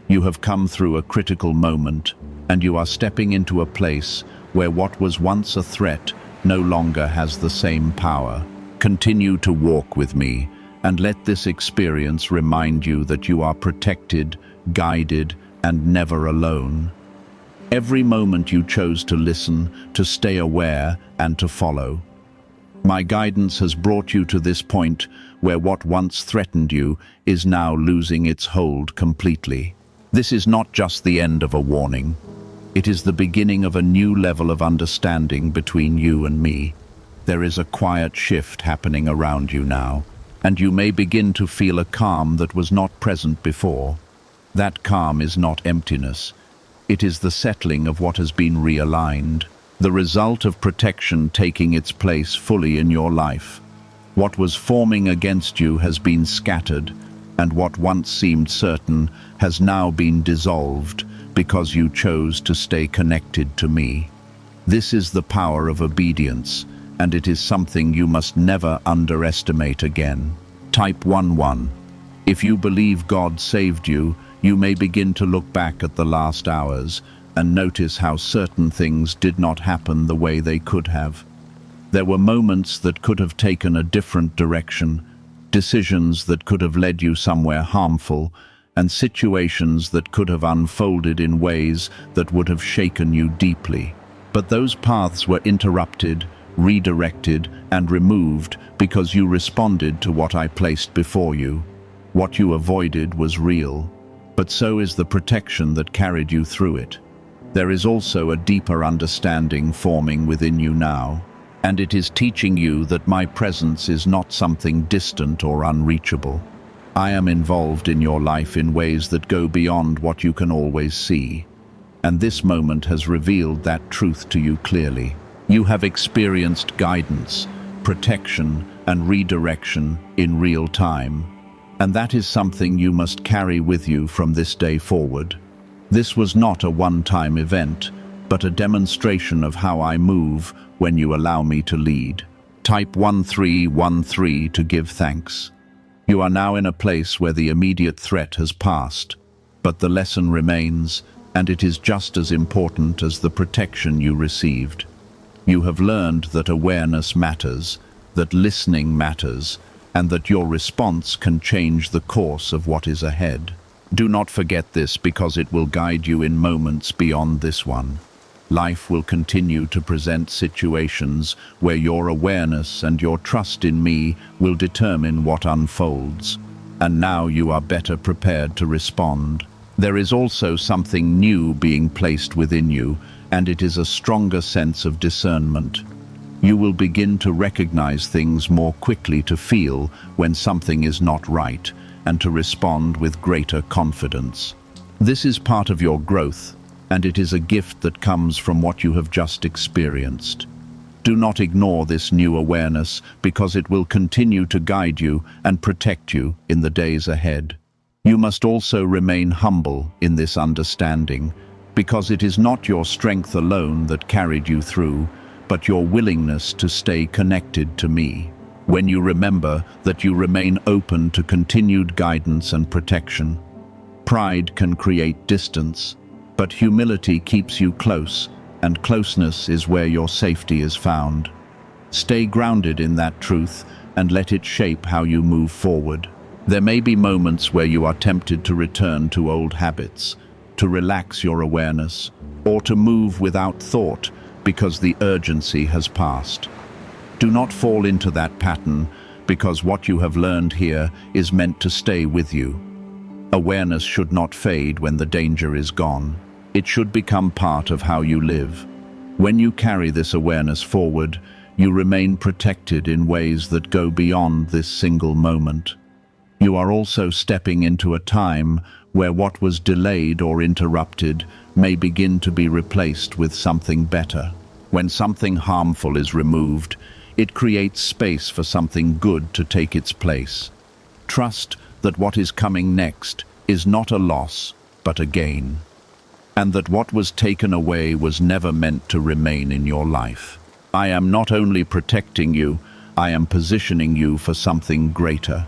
[SPEAKER 1] You have come through a critical moment, and you are stepping into a place where what was once a threat no longer has the same power. Continue to walk with me, and let this experience remind you that you are protected, guided, and never alone. Every moment you chose to listen, to stay aware, and to follow. My guidance has brought you to this point where what once threatened you is now losing its hold completely. This is not just the end of a warning. It is the beginning of a new level of understanding between you and me. There is a quiet shift happening around you now, and you may begin to feel a calm that was not present before. That calm is not emptiness. It is the settling of what has been realigned, the result of protection taking its place fully in your life. What was forming against you has been scattered, and what once seemed certain has now been dissolved because you chose to stay connected to me. This is the power of obedience, and it is something you must never underestimate again. Type 11. If you believe God saved you, you may begin to look back at the last hours and notice how certain things did not happen the way they could have. There were moments that could have taken a different direction, decisions that could have led you somewhere harmful, and situations that could have unfolded in ways that would have shaken you deeply. But those paths were interrupted, redirected, and removed because you responded to what I placed before you. What you avoided was real, but so is the protection that carried you through it. There is also a deeper understanding forming within you now, and it is teaching you that my presence is not something distant or unreachable. I am involved in your life in ways that go beyond what you can always see, and this moment has revealed that truth to you clearly. You have experienced guidance, protection, and redirection in real time, and that is something you must carry with you from this day forward. This was not a one-time event, but a demonstration of how I move when you allow me to lead. Type 1313 to give thanks. You are now in a place where the immediate threat has passed, but the lesson remains, and it is just as important as the protection you received. You have learned that awareness matters, that listening matters, and that your response can change the course of what is ahead. Do not forget this, because it will guide you in moments beyond this one. Life will continue to present situations where your awareness and your trust in me will determine what unfolds. And now you are better prepared to respond. There is also something new being placed within you, and it is a stronger sense of discernment. You will begin to recognize things more quickly, to feel when something is not right, and to respond with greater confidence. This is part of your growth, and it is a gift that comes from what you have just experienced. Do not ignore this new awareness, because it will continue to guide you and protect you in the days ahead. You must also remain humble in this understanding, because it is not your strength alone that carried you through, but your willingness to stay connected to me. When you remember that you remain open to continued guidance and protection. Pride can create distance, but humility keeps you close, and closeness is where your safety is found. Stay grounded in that truth and let it shape how you move forward. There may be moments where you are tempted to return to old habits, to relax your awareness, or to move without thought because the urgency has passed. Do not fall into that pattern, because what you have learned here is meant to stay with you. Awareness should not fade when the danger is gone. It should become part of how you live. When you carry this awareness forward, you remain protected in ways that go beyond this single moment. You are also stepping into a time where what was delayed or interrupted may begin to be replaced with something better. When something harmful is removed, it creates space for something good to take its place. Trust that what is coming next is not a loss, but a gain, and that what was taken away was never meant to remain in your life. I am not only protecting you, I am positioning you for something greater.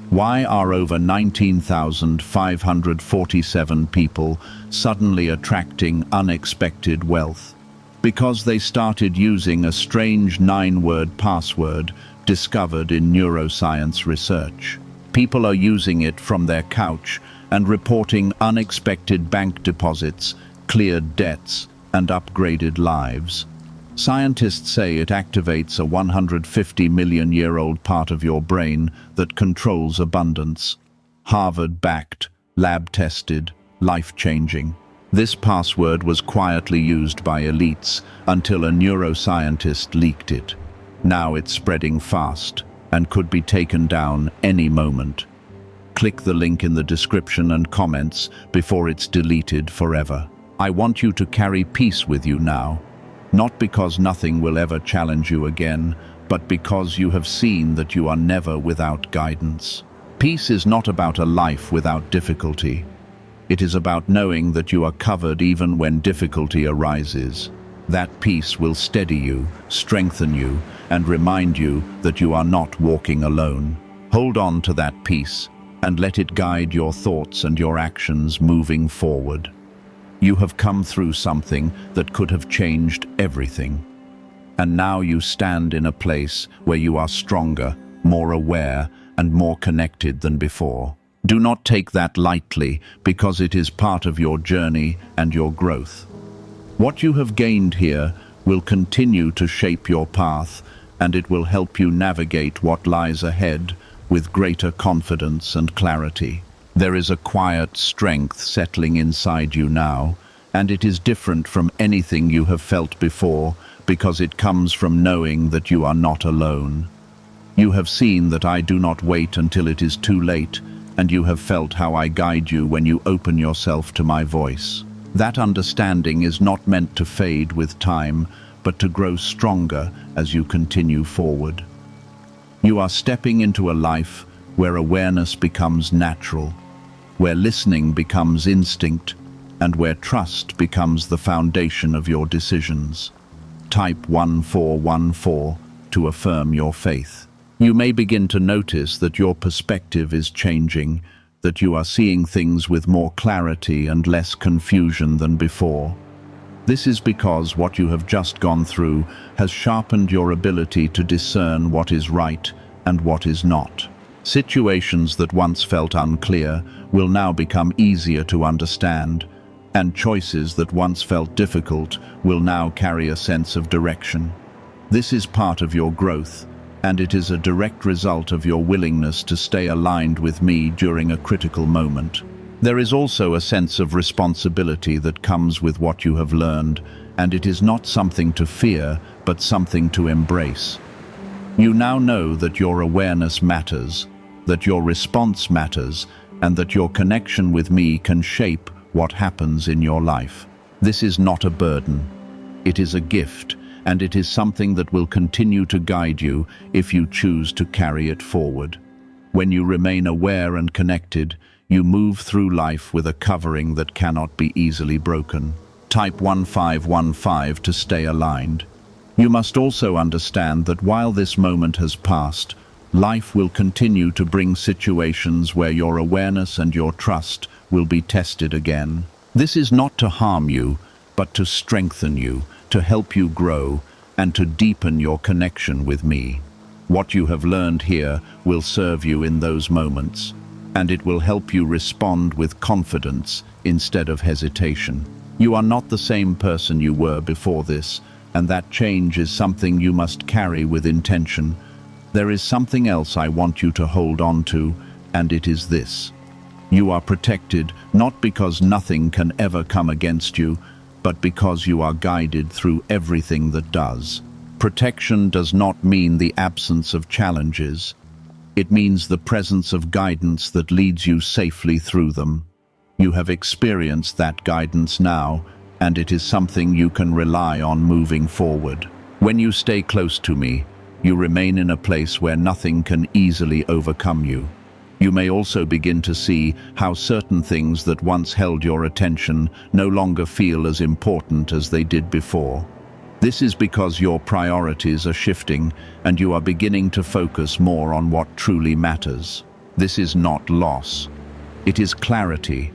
[SPEAKER 1] Why are over 19,547 people suddenly attracting unexpected wealth? Because they started using a strange 9-word password discovered in neuroscience research. People are using it from their couch and reporting unexpected bank deposits, cleared debts, and upgraded lives. Scientists say it activates a 150-million-year-old part of your brain that controls abundance. Harvard-backed, lab-tested, life-changing. This password was quietly used by elites until a neuroscientist leaked it. Now it's spreading fast and could be taken down any moment. Click the link in the description and comments before it's deleted forever. I want you to carry peace with you now. Not because nothing will ever challenge you again, but because you have seen that you are never without guidance. Peace is not about a life without difficulty. It is about knowing that you are covered even when difficulty arises. That peace will steady you, strengthen you, and remind you that you are not walking alone. Hold on to that peace, and let it guide your thoughts and your actions moving forward. You have come through something that could have changed everything. And now you stand in a place where you are stronger, more aware, and more connected than before. Do not take that lightly, because it is part of your journey and your growth. What you have gained here will continue to shape your path, and it will help you navigate what lies ahead with greater confidence and clarity. There is a quiet strength settling inside you now, and it is different from anything you have felt before, because it comes from knowing that you are not alone. You have seen that I do not wait until it is too late, and you have felt how I guide you when you open yourself to my voice. That understanding is not meant to fade with time, but to grow stronger as you continue forward. You are stepping into a life where awareness becomes natural, where listening becomes instinct, and where trust becomes the foundation of your decisions. Type 1414 to affirm your faith. You may begin to notice that your perspective is changing, that you are seeing things with more clarity and less confusion than before. This is because what you have just gone through has sharpened your ability to discern what is right and what is not. Situations that once felt unclear will now become easier to understand, and choices that once felt difficult will now carry a sense of direction. This is part of your growth, and it is a direct result of your willingness to stay aligned with me during a critical moment. There is also a sense of responsibility that comes with what you have learned, and it is not something to fear, but something to embrace. You now know that your awareness matters, that your response matters, and that your connection with me can shape what happens in your life. This is not a burden. It is a gift, and it is something that will continue to guide you if you choose to carry it forward. When you remain aware and connected, you move through life with a covering that cannot be easily broken. Type 1515 to stay aligned. You must also understand that while this moment has passed, life will continue to bring situations where your awareness and your trust will be tested again. This is not to harm you, but to strengthen you, to help you grow, and to deepen your connection with me. What you have learned here will serve you in those moments, and it will help you respond with confidence instead of hesitation. You are not the same person you were before this, and that change is something you must carry with intention. There is something else I want you to hold on to, and it is this. You are protected not because nothing can ever come against you, but because you are guided through everything that does. Protection does not mean the absence of challenges. It means the presence of guidance that leads you safely through them. You have experienced that guidance now, and it is something you can rely on moving forward. When you stay close to me, you remain in a place where nothing can easily overcome you. You may also begin to see how certain things that once held your attention no longer feel as important as they did before. This is because your priorities are shifting and you are beginning to focus more on what truly matters. This is not loss. It is clarity,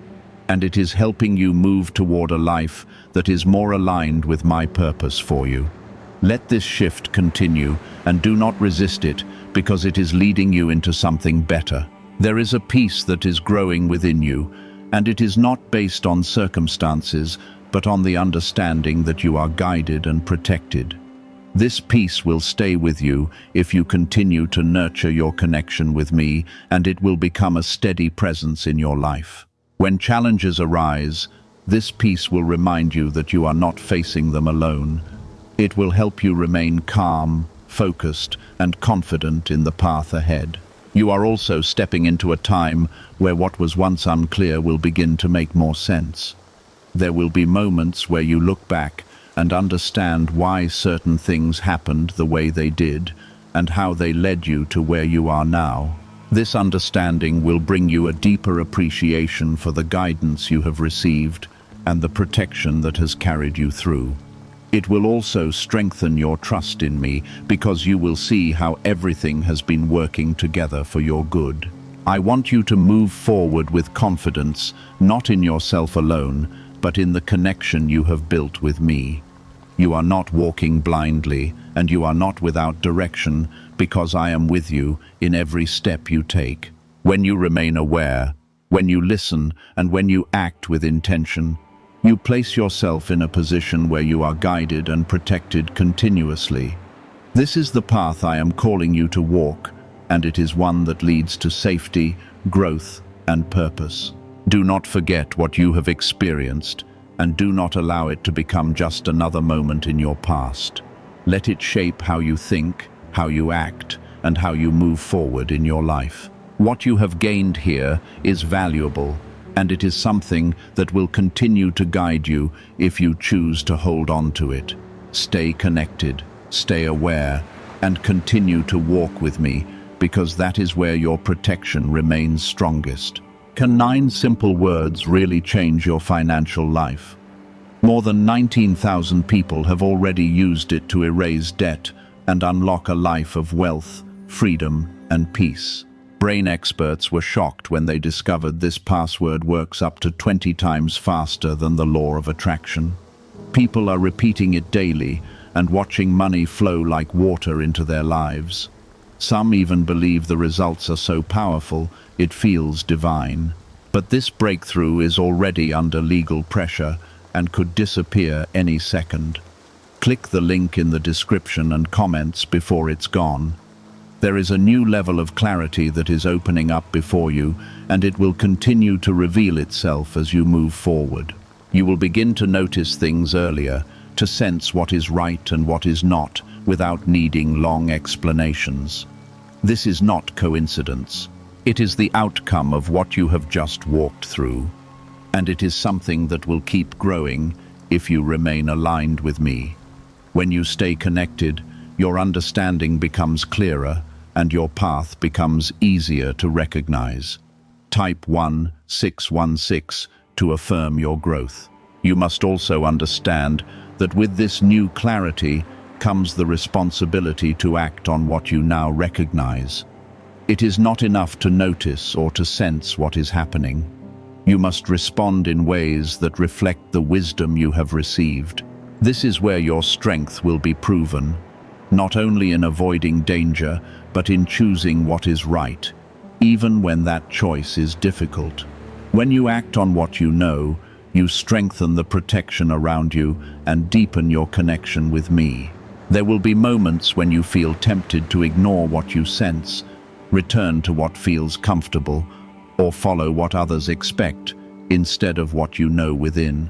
[SPEAKER 1] and it is helping you move toward a life that is more aligned with my purpose for you. Let this shift continue and do not resist it, because it is leading you into something better. There is a peace that is growing within you, and it is not based on circumstances, but on the understanding that you are guided and protected. This peace will stay with you if you continue to nurture your connection with me, and it will become a steady presence in your life. When challenges arise, this peace will remind you that you are not facing them alone. It will help you remain calm, focused, and confident in the path ahead. You are also stepping into a time where what was once unclear will begin to make more sense. There will be moments where you look back and understand why certain things happened the way they did and how they led you to where you are now. This understanding will bring you a deeper appreciation for the guidance you have received and the protection that has carried you through. It will also strengthen your trust in me because you will see how everything has been working together for your good. I want you to move forward with confidence, not in yourself alone, but in the connection you have built with me. You are not walking blindly, and you are not without direction, because I am with you in every step you take. When you remain aware, when you listen, and when you act with intention, you place yourself in a position where you are guided and protected continuously. This is the path I am calling you to walk, and it is one that leads to safety, growth, and purpose. Do not forget what you have experienced, and do not allow it to become just another moment in your past. Let it shape how you think, how you act, and how you move forward in your life. What you have gained here is valuable, and it is something that will continue to guide you if you choose to hold on to it. Stay connected, stay aware, and continue to walk with me, because that is where your protection remains strongest. Can 9 simple words really change your financial life? More than 19,000 people have already used it to erase debt and unlock a life of wealth, freedom, and peace. Brain experts were shocked when they discovered this password works up to 20 times faster than the law of attraction. People are repeating it daily and watching money flow like water into their lives. Some even believe the results are so powerful it feels divine. But this breakthrough is already under legal pressure and could disappear any second. Click the link in the description and comments before it's gone. There is a new level of clarity that is opening up before you, and it will continue to reveal itself as you move forward. You will begin to notice things earlier, to sense what is right and what is not without needing long explanations. This is not coincidence. It is the outcome of what you have just walked through, and it is something that will keep growing if you remain aligned with me. When you stay connected, your understanding becomes clearer and your path becomes easier to recognize. Type 1616 to affirm your growth. You must also understand that with this new clarity comes the responsibility to act on what you now recognize. It is not enough to notice or to sense what is happening. You must respond in ways that reflect the wisdom you have received. This is where your strength will be proven, not only in avoiding danger, but in choosing what is right, even when that choice is difficult. When you act on what you know, you strengthen the protection around you and deepen your connection with me. There will be moments when you feel tempted to ignore what you sense, return to what feels comfortable, or follow what others expect instead of what you know within.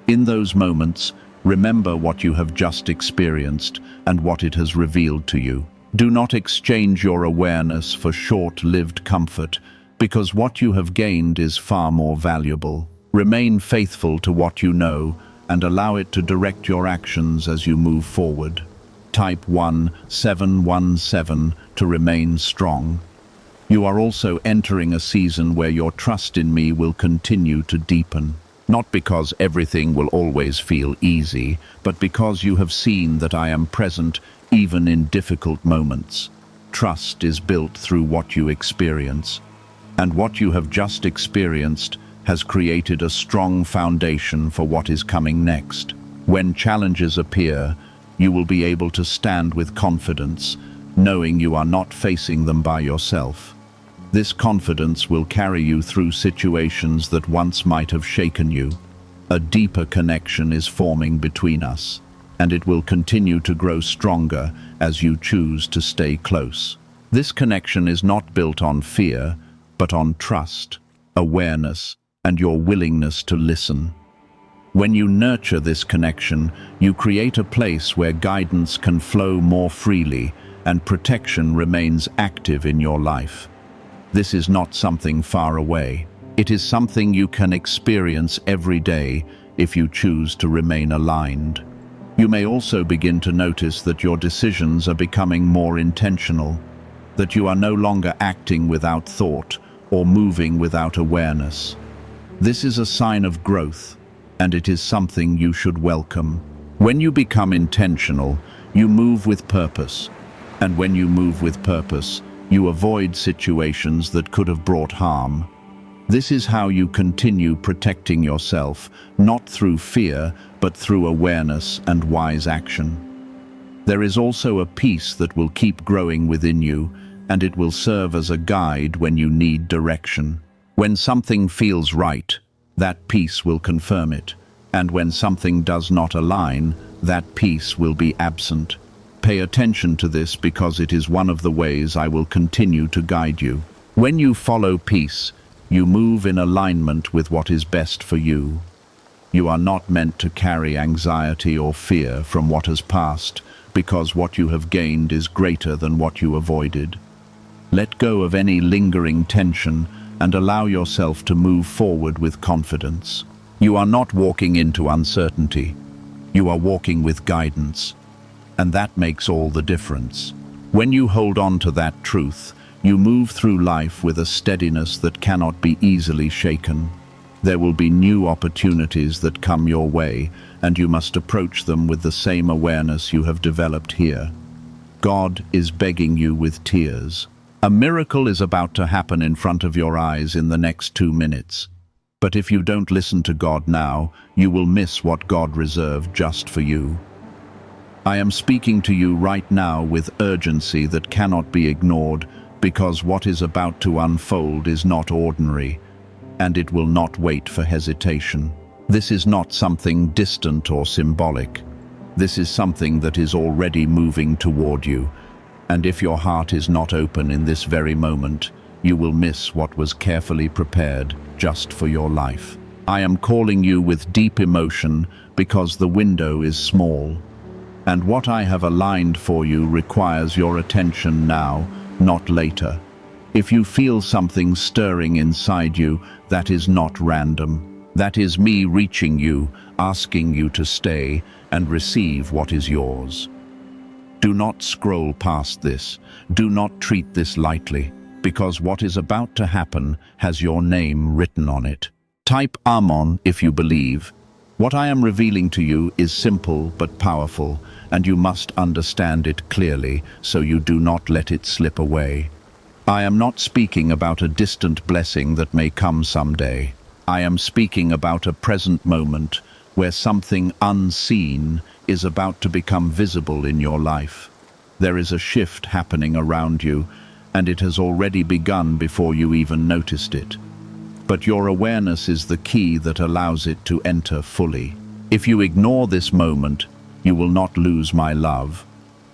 [SPEAKER 1] In those moments, remember what you have just experienced and what it has revealed to you. Do not exchange your awareness for short-lived comfort, because what you have gained is far more valuable. Remain faithful to what you know and allow it to direct your actions as you move forward. Type 1717 to remain strong. You are also entering a season where your trust in me will continue to deepen. Not because everything will always feel easy, but because you have seen that I am present even in difficult moments. Trust is built through what you experience, and what you have just experienced has created a strong foundation for what is coming next. When challenges appear, you will be able to stand with confidence, knowing you are not facing them by yourself. This confidence will carry you through situations that once might have shaken you. A deeper connection is forming between us, and it will continue to grow stronger as you choose to stay close. This connection is not built on fear, but on trust, awareness, and your willingness to listen. When you nurture this connection, you create a place where guidance can flow more freely and protection remains active in your life. This is not something far away. It is something you can experience every day if you choose to remain aligned. You may also begin to notice that your decisions are becoming more intentional, that you are no longer acting without thought or moving without awareness. This is a sign of growth, and it is something you should welcome. When you become intentional, you move with purpose, and when you move with purpose, you avoid situations that could have brought harm. This is how you continue protecting yourself, not through fear, but through awareness and wise action. There is also a peace that will keep growing within you, and it will serve as a guide when you need direction. When something feels right, that peace will confirm it, and when something does not align, that peace will be absent. Pay attention to this because it is one of the ways I will continue to guide you. When you follow peace, you move in alignment with what is best for you. You are not meant to carry anxiety or fear from what has passed, because what you have gained is greater than what you avoided. Let go of any lingering tension and allow yourself to move forward with confidence. You are not walking into uncertainty. You are walking with guidance. And that makes all the difference. When you hold on to that truth, you move through life with a steadiness that cannot be easily shaken. There will be new opportunities that come your way, and you must approach them with the same awareness you have developed here. God is begging you with tears. A miracle is about to happen in front of your eyes in the next 2 minutes. But if you don't listen to God now, you will miss what God reserved just for you. I am speaking to you right now with urgency that cannot be ignored, because what is about to unfold is not ordinary, and it will not wait for hesitation. This is not something distant or symbolic. This is something that is already moving toward you, and if your heart is not open in this very moment, you will miss what was carefully prepared just for your life. I am calling you with deep emotion because the window is small. And what I have aligned for you requires your attention now, not later. If you feel something stirring inside you, that is not random. That is me reaching you, asking you to stay and receive what is yours. Do not scroll past this. Do not treat this lightly, because what is about to happen has your name written on it. Type Amon if you believe. What I am revealing to you is simple but powerful, and you must understand it clearly so you do not let it slip away. I am not speaking about a distant blessing that may come someday. I am speaking about a present moment where something unseen is about to become visible in your life. There is a shift happening around you, and it has already begun before you even noticed it. But your awareness is the key that allows it to enter fully. If you ignore this moment, you will not lose my love,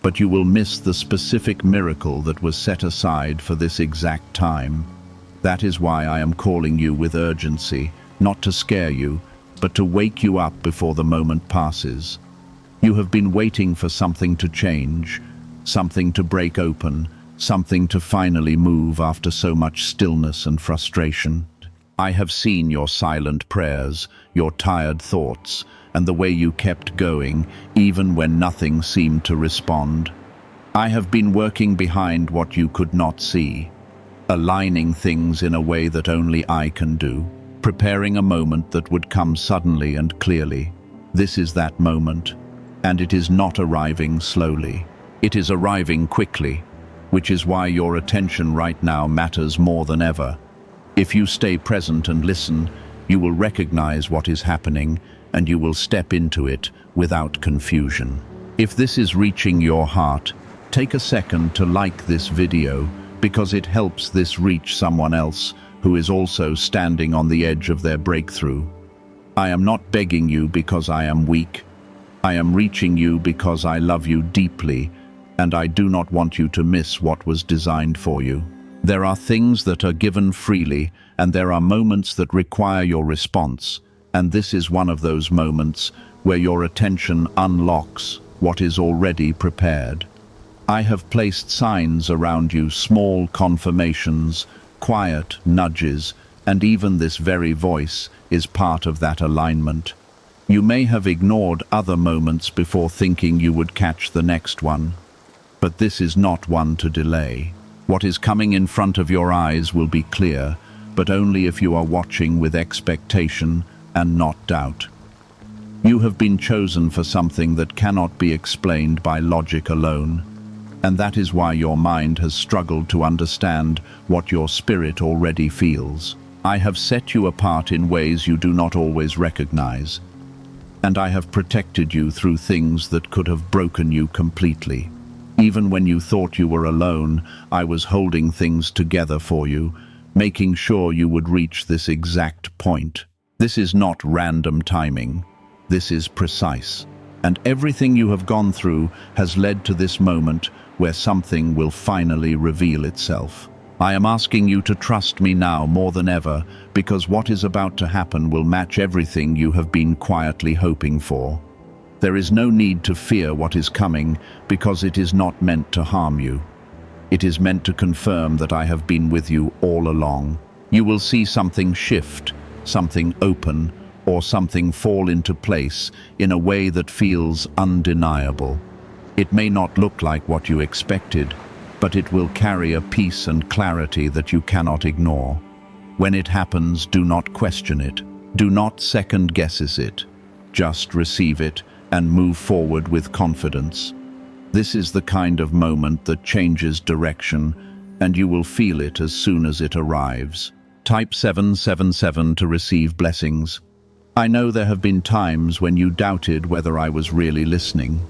[SPEAKER 1] but you will miss the specific miracle that was set aside for this exact time. That is why I am calling you with urgency, not to scare you, but to wake you up before the moment passes. You have been waiting for something to change, something to break open, something to finally move after so much stillness and frustration. I have seen your silent prayers, your tired thoughts, and the way you kept going, even when nothing seemed to respond. I have been working behind what you could not see, aligning things in a way that only I can do, preparing a moment that would come suddenly and clearly. This is that moment, and it is not arriving slowly. It is arriving quickly, which is why your attention right now matters more than ever. If you stay present and listen, you will recognize what is happening, and you will step into it without confusion. If this is reaching your heart, take a second to like this video, because it helps this reach someone else who is also standing on the edge of their breakthrough. I am not begging you because I am weak. I am reaching you because I love you deeply, and I do not want you to miss what was designed for you. There are things that are given freely, and there are moments that require your response, and this is one of those moments where your attention unlocks what is already prepared. I have placed signs around you, small confirmations, quiet nudges, and even this very voice is part of that alignment. You may have ignored other moments before thinking you would catch the next one, but this is not one to delay. What is coming in front of your eyes will be clear, but only if you are watching with expectation and not doubt. You have been chosen for something that cannot be explained by logic alone, and that is why your mind has struggled to understand what your spirit already feels. I have set you apart in ways you do not always recognize, and I have protected you through things that could have broken you completely. Even when you thought you were alone, I was holding things together for you, making sure you would reach this exact point. This is not random timing. This is precise. And everything you have gone through has led to this moment where something will finally reveal itself. I am asking you to trust me now more than ever, because what is about to happen will match everything you have been quietly hoping for. There is no need to fear what is coming, because it is not meant to harm you. It is meant to confirm that I have been with you all along. You will see something shift, something open, or something fall into place in a way that feels undeniable. It may not look like what you expected, but it will carry a peace and clarity that you cannot ignore. When it happens, do not question it. Do not second-guess it. Just receive it and move forward with confidence. This is the kind of moment that changes direction, and you will feel it as soon as it arrives. Type 777 to receive blessings. I know there have been times when you doubted whether I was really listening.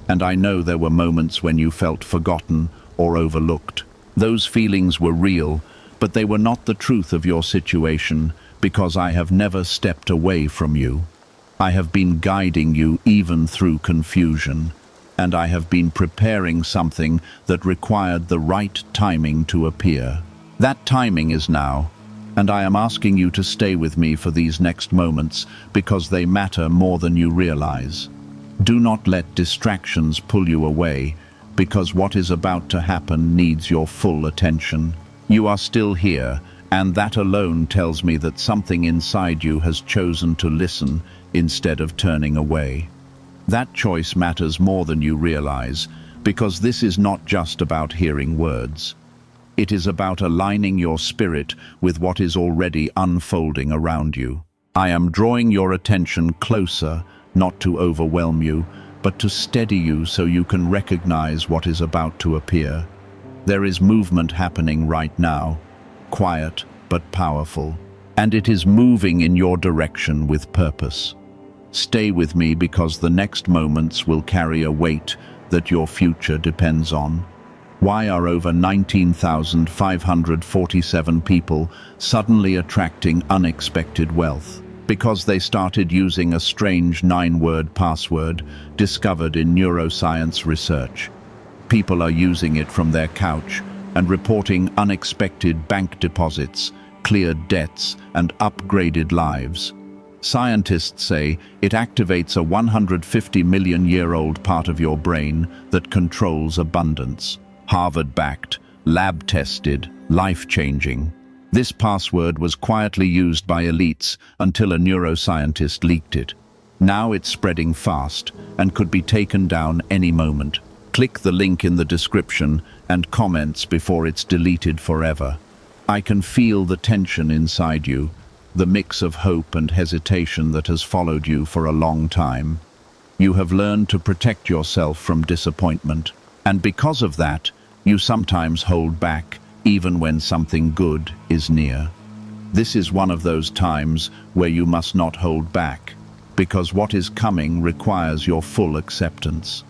[SPEAKER 1] And I know there were moments when you felt forgotten or overlooked. Those feelings were real, but they were not the truth of your situation, because I have never stepped away from you. I have been guiding you even through confusion, and I have been preparing something that required the right timing to appear. That timing is now, And I am asking you to stay with me for these next moments because they matter more than you realize. Do not let distractions pull you away, because what is about to happen needs your full attention. You are still here, and that alone tells me that something inside you has chosen to listen instead of turning away. That choice matters more than you realize, because this is not just about hearing words. It is about aligning your spirit with what is already unfolding around you. I am drawing your attention closer, not to overwhelm you, but to steady you so you can recognize what is about to appear. There is movement happening right now, quiet but powerful, and it is moving in your direction with purpose. Stay with me because the next moments will carry a weight that your future depends on. Why are over 19,547 people suddenly attracting unexpected wealth? Because they started using a strange 9-word password discovered in neuroscience research. People are using it from their couch and reporting unexpected bank deposits, cleared debts, and upgraded lives. Scientists say it activates a 150-million-year-old part of your brain that controls abundance. Harvard-backed, lab-tested, life-changing. This password was quietly used by elites until a neuroscientist leaked it. Now it's spreading fast and could be taken down any moment. Click the link in the description and comments before it's deleted forever. I can feel the tension inside you, the mix of hope and hesitation that has followed you for a long time. You have learned to protect yourself from disappointment, and because of that, you sometimes hold back, even when something good is near. This is one of those times where you must not hold back, because what is coming requires your full acceptance.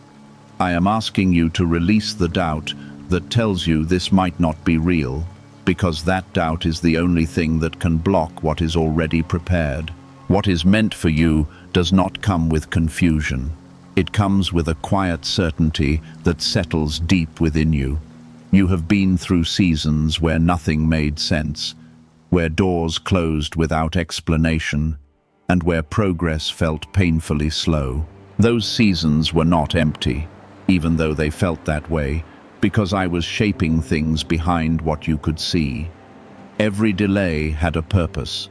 [SPEAKER 1] I am asking you to release the doubt that tells you this might not be real, because that doubt is the only thing that can block what is already prepared. What is meant for you does not come with confusion. It comes with a quiet certainty that settles deep within you. You have been through seasons where nothing made sense, where doors closed without explanation, and where progress felt painfully slow. Those seasons were not empty, even though they felt that way, because I was shaping things behind what you could see. Every delay had a purpose.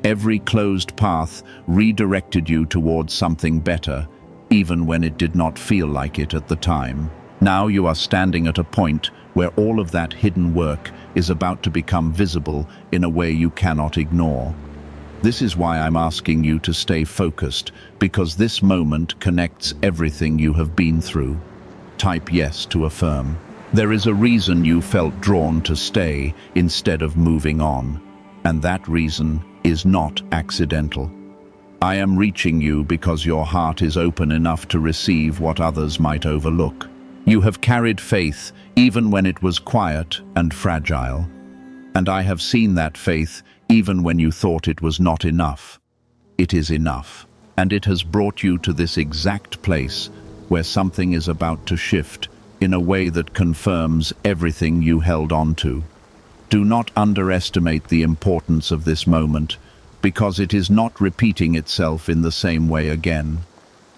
[SPEAKER 1] Every closed path redirected you towards something better, even when it did not feel like it at the time. Now you are standing at a point where all of that hidden work is about to become visible in a way you cannot ignore. This is why I'm asking you to stay focused, because this moment connects everything you have been through. Type yes to affirm. There is a reason you felt drawn to stay instead of moving on, and that reason is not accidental. I am reaching you because your heart is open enough to receive what others might overlook. You have carried faith even when it was quiet and fragile, and I have seen that faith even when you thought it was not enough. It is enough, and it has brought you to this exact place where something is about to shift in a way that confirms everything you held on to. Do not underestimate the importance of this moment, because it is not repeating itself in the same way again.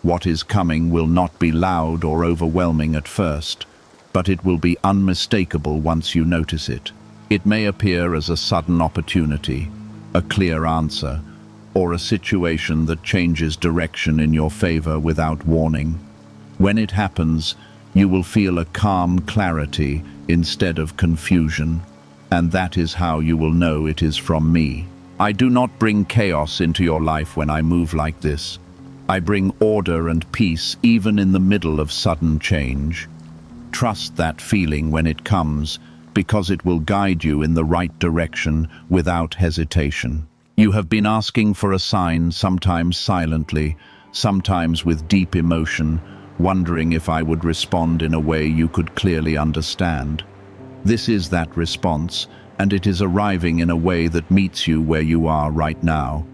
[SPEAKER 1] What is coming will not be loud or overwhelming at first, but it will be unmistakable once you notice it. It may appear as a sudden opportunity, a clear answer, or a situation that changes direction in your favor without warning. When it happens, you will feel a calm clarity instead of confusion, and that is how you will know it is from me. I do not bring chaos into your life when I move like this. I bring order and peace even in the middle of sudden change. Trust that feeling when it comes, because it will guide you in the right direction without hesitation. You have been asking for a sign, sometimes silently, sometimes with deep emotion, wondering if I would respond in a way you could clearly understand. This is that response, and it is arriving in a way that meets you where you are right now.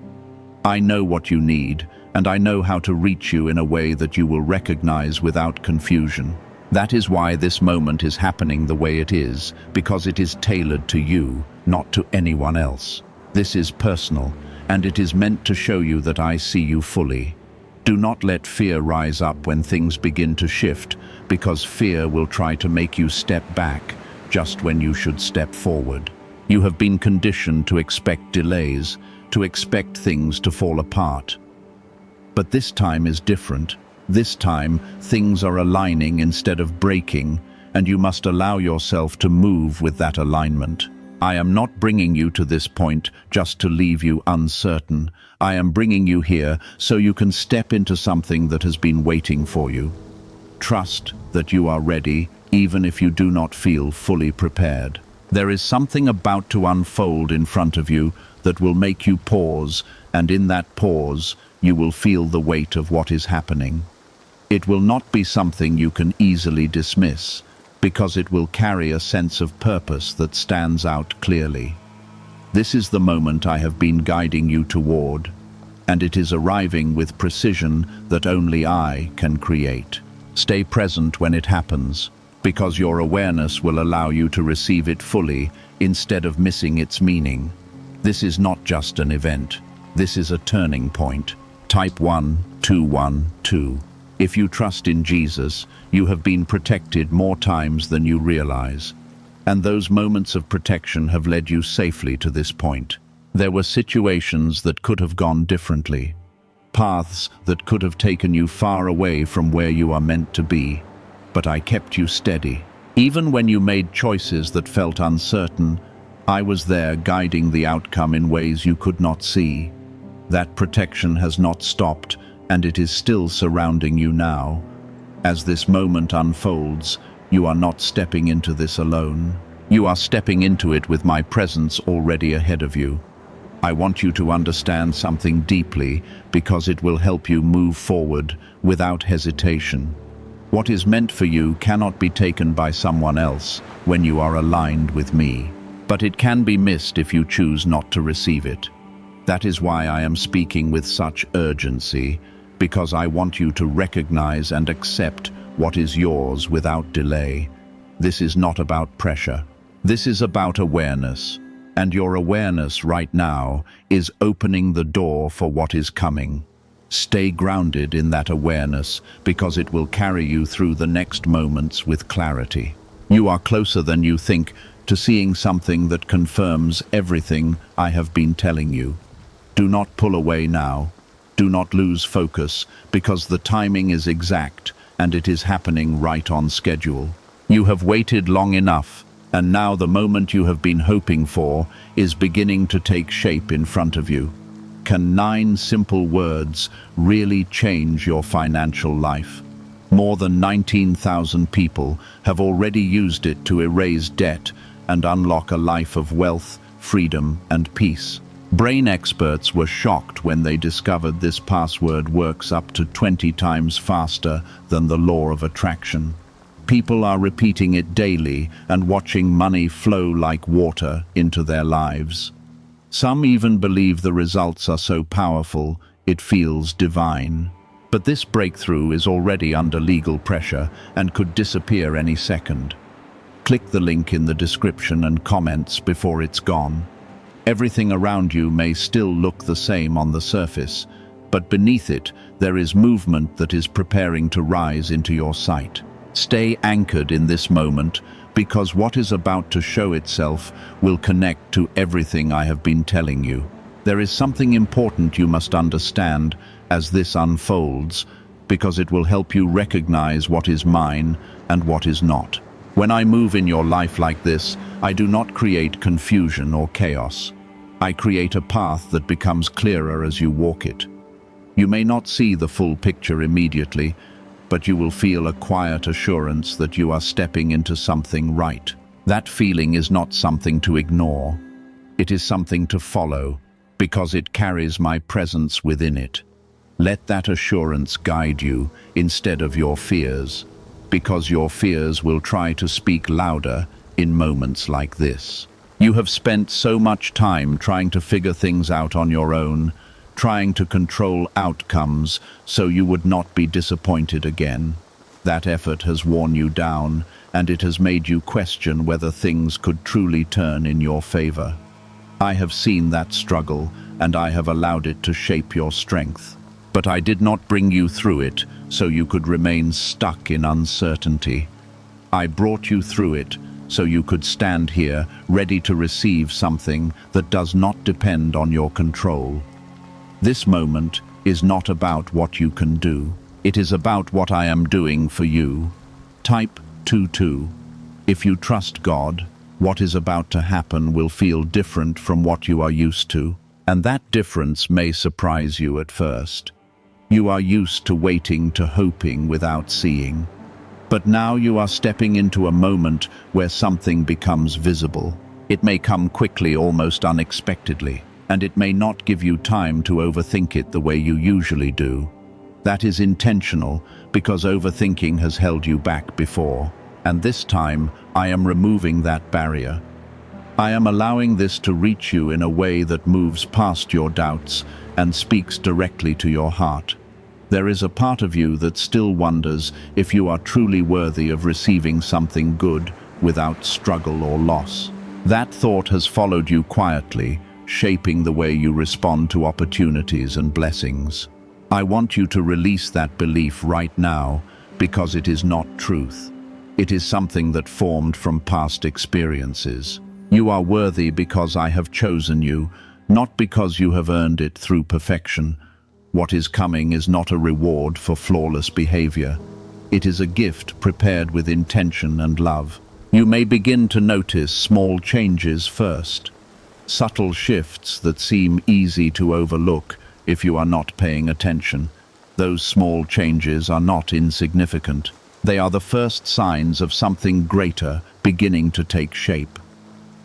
[SPEAKER 1] I know what you need, and I know how to reach you in a way that you will recognize without confusion. That is why this moment is happening the way it is, because it is tailored to you, not to anyone else. This is personal, and it is meant to show you that I see you fully. Do not let fear rise up when things begin to shift, because fear will try to make you step back just when you should step forward. You have been conditioned to expect delays, to expect things to fall apart. But this time is different. This time, things are aligning instead of breaking, and you must allow yourself to move with that alignment. I am not bringing you to this point just to leave you uncertain. I am bringing you here so you can step into something that has been waiting for you. Trust that you are ready, even if you do not feel fully prepared. There is something about to unfold in front of you that will make you pause, and in that pause, you will feel the weight of what is happening. It will not be something you can easily dismiss, because it will carry a sense of purpose that stands out clearly. This is the moment I have been guiding you toward, and it is arriving with precision that only I can create. Stay present when it happens, because your awareness will allow you to receive it fully instead of missing its meaning. This is not just an event. This is a turning point. Type 12112. If you trust in Jesus, you have been protected more times than you realize. And those moments of protection have led you safely to this point. There were situations that could have gone differently. Paths that could have taken you far away from where you are meant to be. But I kept you steady. Even when you made choices that felt uncertain, I was there guiding the outcome in ways you could not see. That protection has not stopped, and it is still surrounding you now. As this moment unfolds, you are not stepping into this alone. You are stepping into it with my presence already ahead of you. I want you to understand something deeply, because it will help you move forward without hesitation. What is meant for you cannot be taken by someone else when you are aligned with me, but it can be missed if you choose not to receive it. That is why I am speaking with such urgency, because I want you to recognize and accept what is yours without delay. This is not about pressure. This is about awareness. And your awareness right now is opening the door for what is coming. Stay grounded in that awareness, because it will carry you through the next moments with clarity. You are closer than you think to seeing something that confirms everything I have been telling you. Do not pull away now. Do not lose focus, because the timing is exact and it is happening right on schedule. You have waited long enough, and now the moment you have been hoping for is beginning to take shape in front of you. Can 9 simple words really change your financial life? More than 19,000 people have already used it to erase debt and unlock a life of wealth, freedom, and peace. Brain experts were shocked when they discovered this password works up to 20 times faster than the law of attraction. People are repeating it daily and watching money flow like water into their lives. Some even believe the results are so powerful, it feels divine. But this breakthrough is already under legal pressure and could disappear any second. Click the link in the description and comments before it's gone. Everything around you may still look the same on the surface, but beneath it, there is movement that is preparing to rise into your sight. Stay anchored in this moment, because what is about to show itself will connect to everything I have been telling you. There is something important you must understand as this unfolds, because it will help you recognize what is mine and what is not. When I move in your life like this, I do not create confusion or chaos. I create a path that becomes clearer as you walk it. You may not see the full picture immediately, but you will feel a quiet assurance that you are stepping into something right. That feeling is not something to ignore. It is something to follow, because it carries my presence within it. Let that assurance guide you instead of your fears, because your fears will try to speak louder in moments like this. You have spent so much time trying to figure things out on your own, trying to control outcomes so you would not be disappointed again. That effort has worn you down, and it has made you question whether things could truly turn in your favor. I have seen that struggle, and I have allowed it to shape your strength. But I did not bring you through it so you could remain stuck in uncertainty. I brought you through it so you could stand here ready to receive something that does not depend on your control. This moment is not about what you can do. It is about what I am doing for you. Type 22. If you trust God, what is about to happen will feel different from what you are used to, and that difference may surprise you at first. You are used to waiting, to hoping without seeing. But now you are stepping into a moment where something becomes visible. It may come quickly, almost unexpectedly, and it may not give you time to overthink it the way you usually do. That is intentional, because overthinking has held you back before, and this time I am removing that barrier. I am allowing this to reach you in a way that moves past your doubts and speaks directly to your heart. There is a part of you that still wonders if you are truly worthy of receiving something good without struggle or loss. That thought has followed you quietly, shaping the way you respond to opportunities and blessings. I want you to release that belief right now, because it is not truth. It is something that formed from past experiences. You are worthy because I have chosen you, not because you have earned it through perfection. What is coming is not a reward for flawless behavior. It is a gift prepared with intention and love. You may begin to notice small changes first. Subtle shifts that seem easy to overlook if you are not paying attention. Those small changes are not insignificant. They are the first signs of something greater beginning to take shape.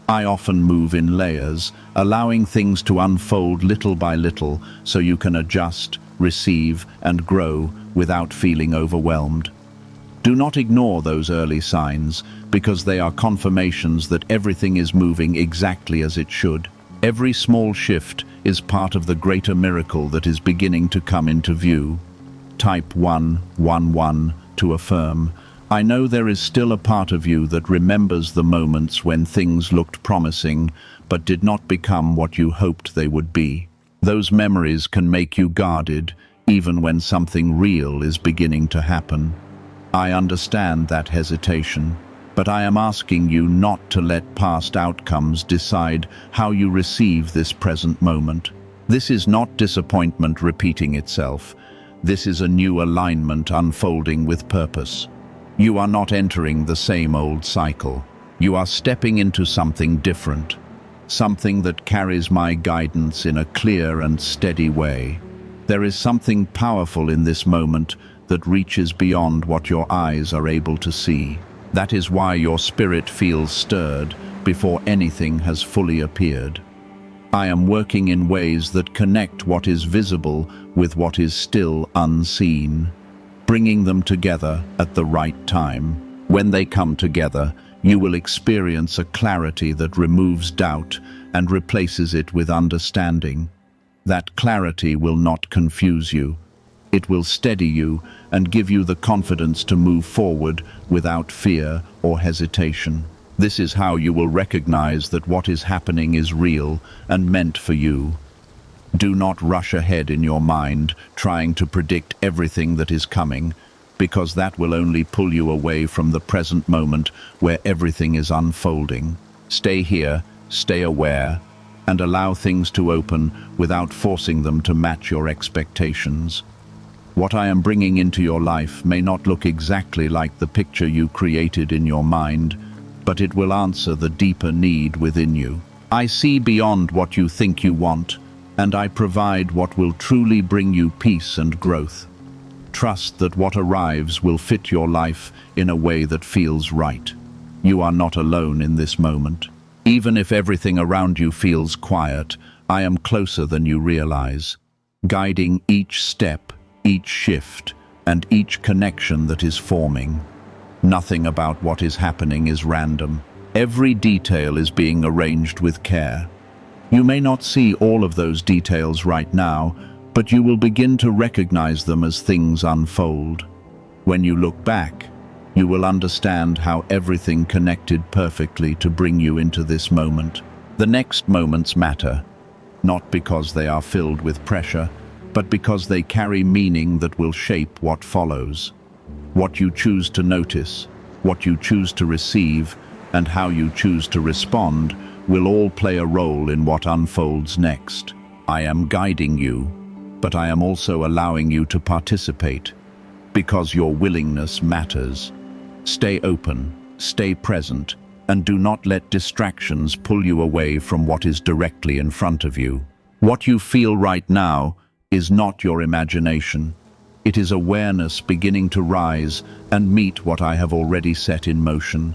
[SPEAKER 1] I often move in layers, allowing things to unfold little by little so you can adjust, receive, and grow without feeling overwhelmed. Do not ignore those early signs, because they are confirmations that everything is moving exactly as it should. Every small shift is part of the greater miracle that is beginning to come into view. Type 111 to affirm. I know there is still a part of you that remembers the moments when things looked promising but did not become what you hoped they would be. Those memories can make you guarded even when something real is beginning to happen. I understand that hesitation, but I am asking you not to let past outcomes decide how you receive this present moment. This is not disappointment repeating itself. This is a new alignment unfolding with purpose. You are not entering the same old cycle. You are stepping into something different, something that carries my guidance in a clear and steady way. There is something powerful in this moment that reaches beyond what your eyes are able to see. That is why your spirit feels stirred before anything has fully appeared. I am working in ways that connect what is visible with what is still unseen, bringing them together at the right time. When they come together, you will experience a clarity that removes doubt and replaces it with understanding. That clarity will not confuse you. It will steady you and give you the confidence to move forward without fear or hesitation. This is how you will recognize that what is happening is real and meant for you. Do not rush ahead in your mind, trying to predict everything that is coming, because that will only pull you away from the present moment where everything is unfolding. Stay here, stay aware, and allow things to open without forcing them to match your expectations. What I am bringing into your life may not look exactly like the picture you created in your mind, but it will answer the deeper need within you. I see beyond what you think you want, and I provide what will truly bring you peace and growth. Trust that what arrives will fit your life in a way that feels right. You are not alone in this moment. Even if everything around you feels quiet, I am closer than you realize, guiding each step, each shift, and each connection that is forming. Nothing about what is happening is random. Every detail is being arranged with care. You may not see all of those details right now, but you will begin to recognize them as things unfold. When you look back, you will understand how everything connected perfectly to bring you into this moment. The next moments matter, not because they are filled with pressure, but because they carry meaning that will shape what follows. What you choose to notice, what you choose to receive, and how you choose to respond will all play a role in what unfolds next. I am guiding you, but I am also allowing you to participate, because your willingness matters. Stay open, stay present, and do not let distractions pull you away from what is directly in front of you. What you feel right now is not your imagination. It is awareness beginning to rise and meet what I have already set in motion.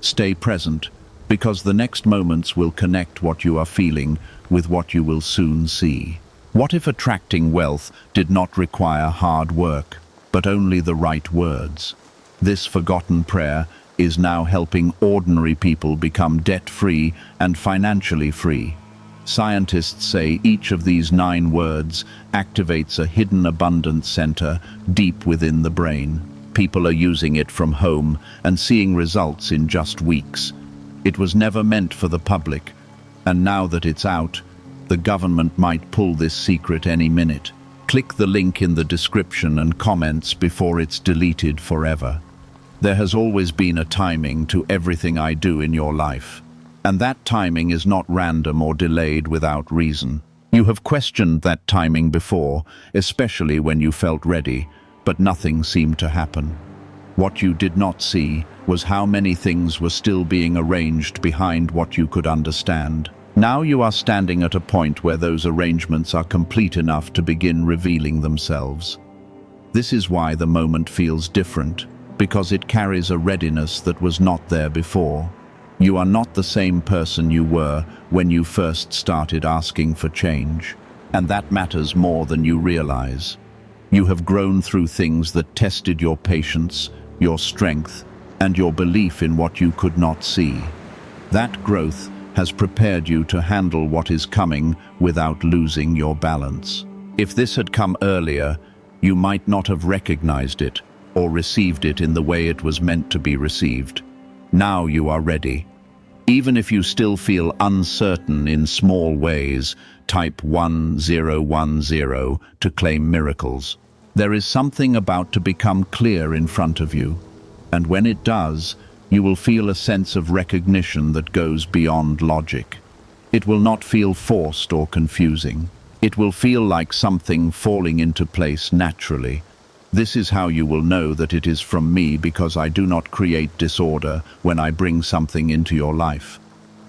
[SPEAKER 1] Stay present, because the next moments will connect what you are feeling with what you will soon see. What if attracting wealth did not require hard work, but only the right words? This forgotten prayer is now helping ordinary people become debt-free and financially free. Scientists say each of these 9 words activates a hidden abundance center deep within the brain. People are using it from home and seeing results in just weeks. It was never meant for the public, and now that it's out, the government might pull this secret any minute. Click the link in the description and comments before it's deleted forever. There has always been a timing to everything I do in your life, and that timing is not random or delayed without reason. You have questioned that timing before, especially when you felt ready, but nothing seemed to happen. What you did not see was how many things were still being arranged behind what you could understand. Now you are standing at a point where those arrangements are complete enough to begin revealing themselves. This is why the moment feels different, because it carries a readiness that was not there before. You are not the same person you were when you first started asking for change, and that matters more than you realize. You have grown through things that tested your patience, your strength, and your belief in what you could not see. That growth has prepared you to handle what is coming without losing your balance. If this had come earlier, you might not have recognized it or received it in the way it was meant to be received. Now you are ready. Even if you still feel uncertain in small ways, type 1010 to claim miracles. There is something about to become clear in front of you, and when it does, you will feel a sense of recognition that goes beyond logic. It will not feel forced or confusing. It will feel like something falling into place naturally. This is how you will know that it is from me, because I do not create disorder when I bring something into your life.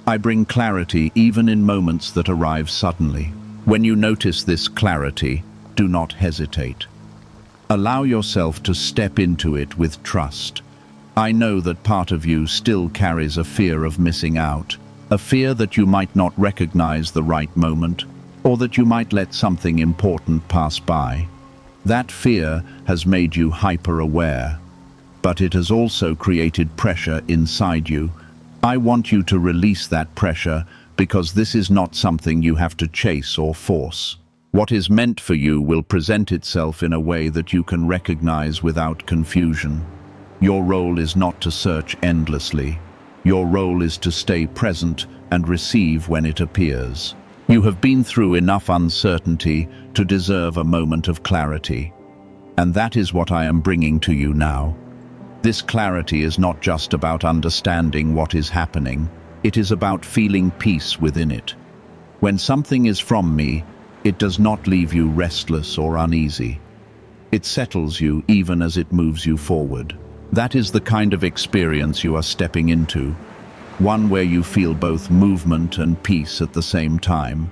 [SPEAKER 1] I bring clarity even in moments that arrive suddenly. When you notice this clarity, do not hesitate. Allow yourself to step into it with trust. I know that part of you still carries a fear of missing out, a fear that you might not recognize the right moment, or that you might let something important pass by. That fear has made you hyper-aware, but it has also created pressure inside you. I want you to release that pressure, because this is not something you have to chase or force. What is meant for you will present itself in a way that you can recognize without confusion. Your role is not to search endlessly. Your role is to stay present and receive when it appears. You have been through enough uncertainty to deserve a moment of clarity, and that is what I am bringing to you now. This clarity is not just about understanding what is happening, it is about feeling peace within it. When something is from me, it does not leave you restless or uneasy. It settles you even as it moves you forward. That is the kind of experience you are stepping into, one where you feel both movement and peace at the same time.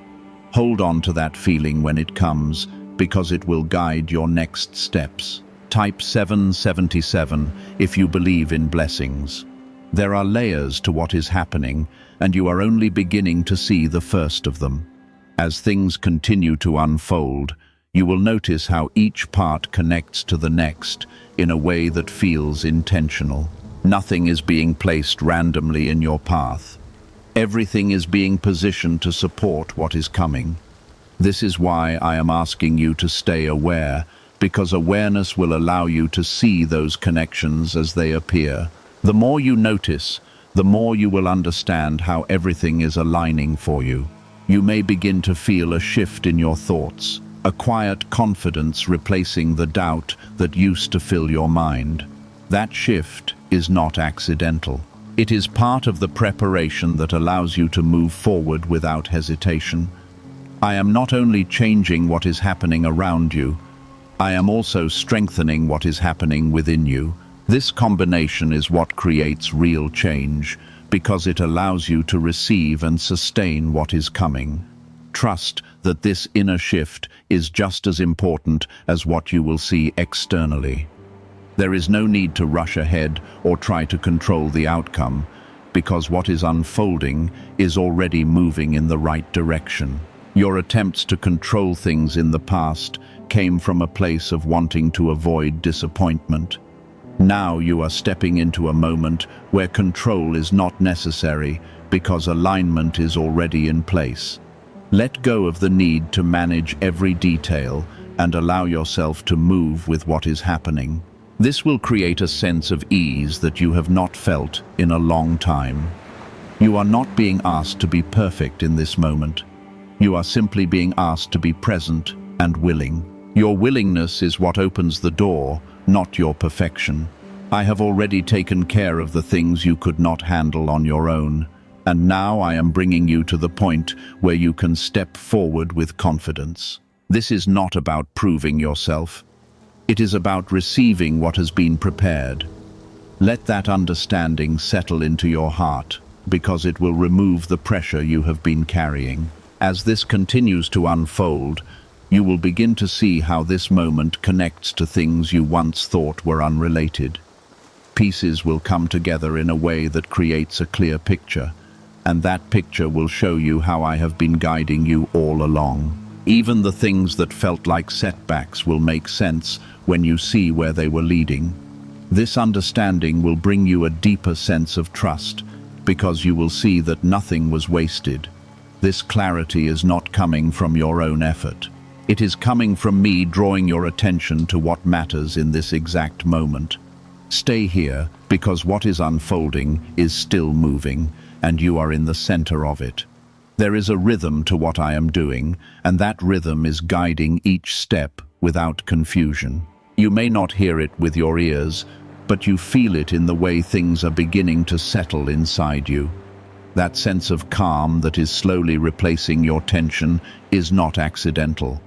[SPEAKER 1] Hold on to that feeling when it comes, because it will guide your next steps. Type 777 if you believe in blessings. There are layers to what is happening, and you are only beginning to see the first of them. As things continue to unfold, you will notice how each part connects to the next in a way that feels intentional. Nothing is being placed randomly in your path. Everything is being positioned to support what is coming. This is why I am asking you to stay aware, because awareness will allow you to see those connections as they appear. The more you notice, the more you will understand how everything is aligning for you. You may begin to feel a shift in your thoughts, a quiet confidence replacing the doubt that used to fill your mind. That shift is not accidental. It is part of the preparation that allows you to move forward without hesitation. I am not only changing what is happening around you, I am also strengthening what is happening within you. This combination is what creates real change, because it allows you to receive and sustain what is coming. Trust that this inner shift is just as important as what you will see externally. There is no need to rush ahead or try to control the outcome, because what is unfolding is already moving in the right direction. Your attempts to control things in the past came from a place of wanting to avoid disappointment. Now you are stepping into a moment where control is not necessary because alignment is already in place. Let go of the need to manage every detail and allow yourself to move with what is happening. This will create a sense of ease that you have not felt in a long time. You are not being asked to be perfect in this moment. You are simply being asked to be present and willing. Your willingness is what opens the door, not your perfection. I have already taken care of the things you could not handle on your own, and now I am bringing you to the point where you can step forward with confidence. This is not about proving yourself. It is about receiving what has been prepared. Let that understanding settle into your heart, because it will remove the pressure you have been carrying. As this continues to unfold, you will begin to see how this moment connects to things you once thought were unrelated. Pieces will come together in a way that creates a clear picture, and that picture will show you how I have been guiding you all along. Even the things that felt like setbacks will make sense when you see where they were leading. This understanding will bring you a deeper sense of trust, because you will see that nothing was wasted. This clarity is not coming from your own effort. It is coming from me drawing your attention to what matters in this exact moment. Stay here, because what is unfolding is still moving, and you are in the center of it. There is a rhythm to what I am doing, and that rhythm is guiding each step without confusion. You may not hear it with your ears, but you feel it in the way things are beginning to settle inside you. That sense of calm that is slowly replacing your tension is not accidental.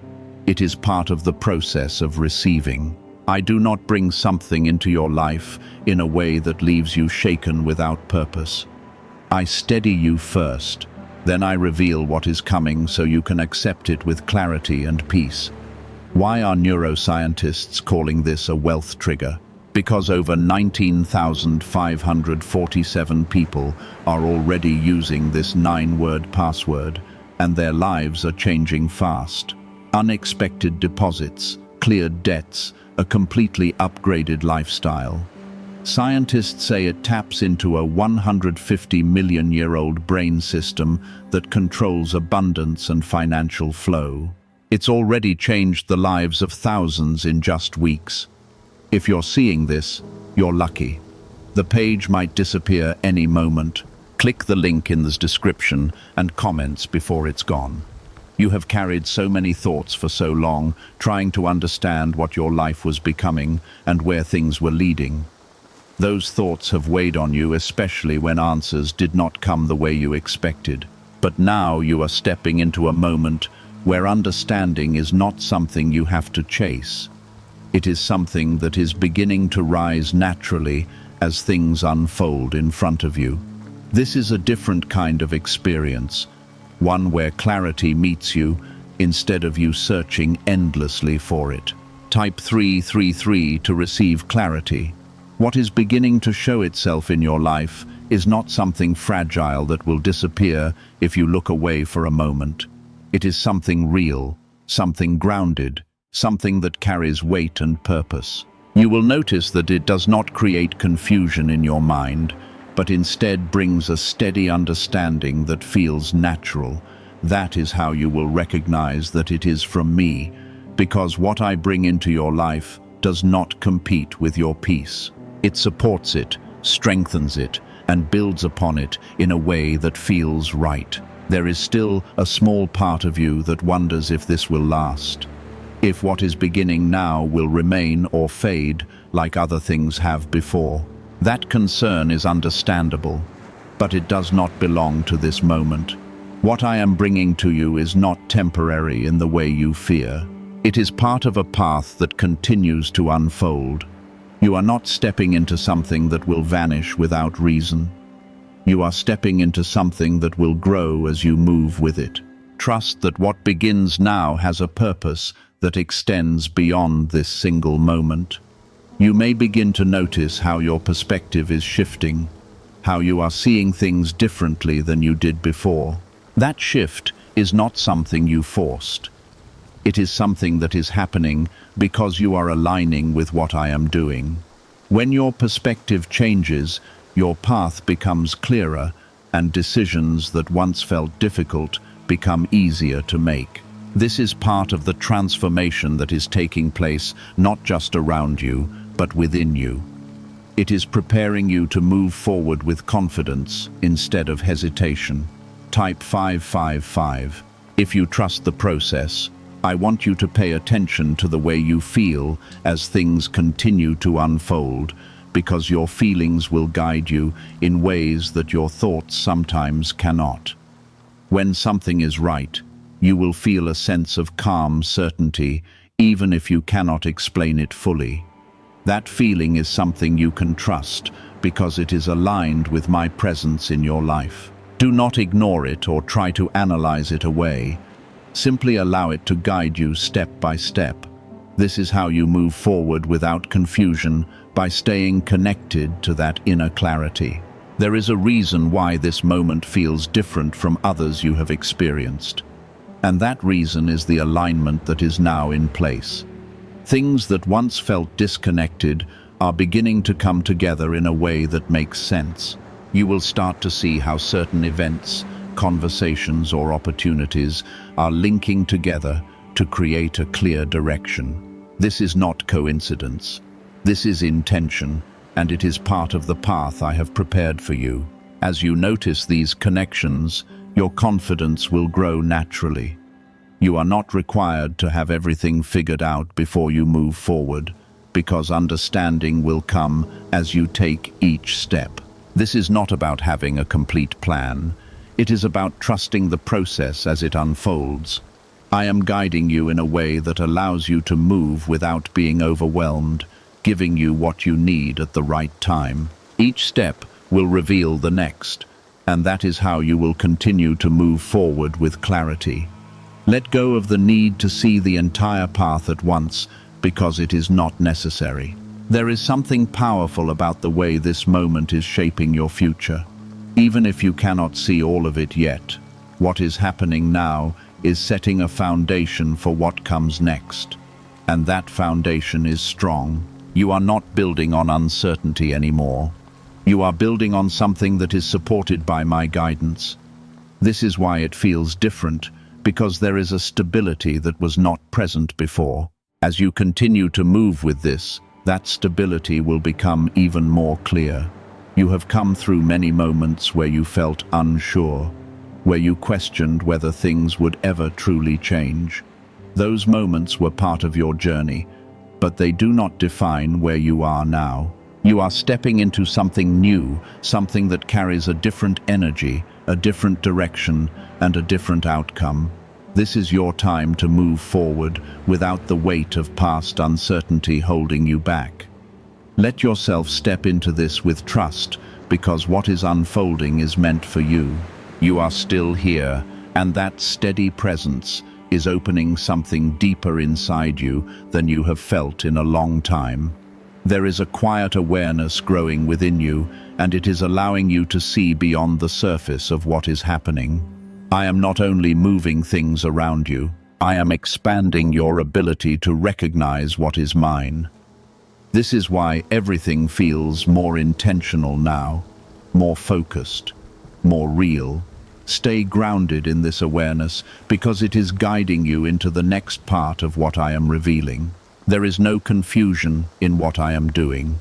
[SPEAKER 1] It is part of the process of receiving. I do not bring something into your life in a way that leaves you shaken without purpose. I steady you first, then I reveal what is coming so you can accept it with clarity and peace. Why are neuroscientists calling this a wealth trigger? Because over 19,547 people are already using this 9-word password, and their lives are changing fast. Unexpected deposits, cleared debts, a completely upgraded lifestyle. Scientists say it taps into a 150-million-year-old brain system that controls abundance and financial flow. It's already changed the lives of thousands in just weeks. If you're seeing this, you're lucky. The page might disappear any moment. Click the link in the description and comments before it's gone. You have carried so many thoughts for so long, trying to understand what your life was becoming and where things were leading. Those thoughts have weighed on you, especially when answers did not come the way you expected. But now you are stepping into a moment where understanding is not something you have to chase. It is something that is beginning to rise naturally as things unfold in front of you. This is a different kind of experience, one where clarity meets you instead of you searching endlessly for it. Type 333 to receive clarity. What is beginning to show itself in your life is not something fragile that will disappear if you look away for a moment. It is something real, something grounded, something that carries weight and purpose. You will notice that it does not create confusion in your mind, but instead brings a steady understanding that feels natural. That is how you will recognize that it is from me, because what I bring into your life does not compete with your peace. It supports it, strengthens it, and builds upon it in a way that feels right. There is still a small part of you that wonders if this will last, if what is beginning now will remain or fade like other things have before. That concern is understandable, but it does not belong to this moment. What I am bringing to you is not temporary in the way you fear. It is part of a path that continues to unfold. You are not stepping into something that will vanish without reason. You are stepping into something that will grow as you move with it. Trust that what begins now has a purpose that extends beyond this single moment. You may begin to notice how your perspective is shifting, how you are seeing things differently than you did before. That shift is not something you forced. It is something that is happening because you are aligning with what I am doing. When your perspective changes, your path becomes clearer, and decisions that once felt difficult become easier to make. This is part of the transformation that is taking place not just around you, but within you. It is preparing you to move forward with confidence instead of hesitation. Type 555. If you trust the process, I want you to pay attention to the way you feel as things continue to unfold, because your feelings will guide you in ways that your thoughts sometimes cannot. When something is right, you will feel a sense of calm certainty, even if you cannot explain it fully. That feeling is something you can trust, because it is aligned with my presence in your life. Do not ignore it or try to analyze it away. Simply allow it to guide you step by step. This is how you move forward without confusion, by staying connected to that inner clarity. There is a reason why this moment feels different from others you have experienced. And that reason is the alignment that is now in place. Things that once felt disconnected are beginning to come together in a way that makes sense. You will start to see how certain events, conversations, or opportunities are linking together to create a clear direction. This is not coincidence. This is intention, and it is part of the path I have prepared for you. As you notice these connections, your confidence will grow naturally. You are not required to have everything figured out before you move forward, because understanding will come as you take each step. This is not about having a complete plan. It is about trusting the process as it unfolds. I am guiding you in a way that allows you to move without being overwhelmed, giving you what you need at the right time. Each step will reveal the next, and that is how you will continue to move forward with clarity. Let go of the need to see the entire path at once, because it is not necessary. There is something powerful about the way this moment is shaping your future. Even if you cannot see all of it yet, what is happening now is setting a foundation for what comes next. And that foundation is strong. You are not building on uncertainty anymore. You are building on something that is supported by my guidance. This is why it feels different, because there is a stability that was not present before. As you continue to move with this, that stability will become even more clear. You have come through many moments where you felt unsure, where you questioned whether things would ever truly change. Those moments were part of your journey, but they do not define where you are now. You are stepping into something new, something that carries a different energy, a different direction, and a different outcome. This is your time to move forward without the weight of past uncertainty holding you back. Let yourself step into this with trust, because what is unfolding is meant for you. You are still here, and that steady presence is opening something deeper inside you than you have felt in a long time. There is a quiet awareness growing within you, and it is allowing you to see beyond the surface of what is happening. I am not only moving things around you, I am expanding your ability to recognize what is mine. This is why everything feels more intentional now, more focused, more real. Stay grounded in this awareness, because it is guiding you into the next part of what I am revealing. There is no confusion in what I am doing.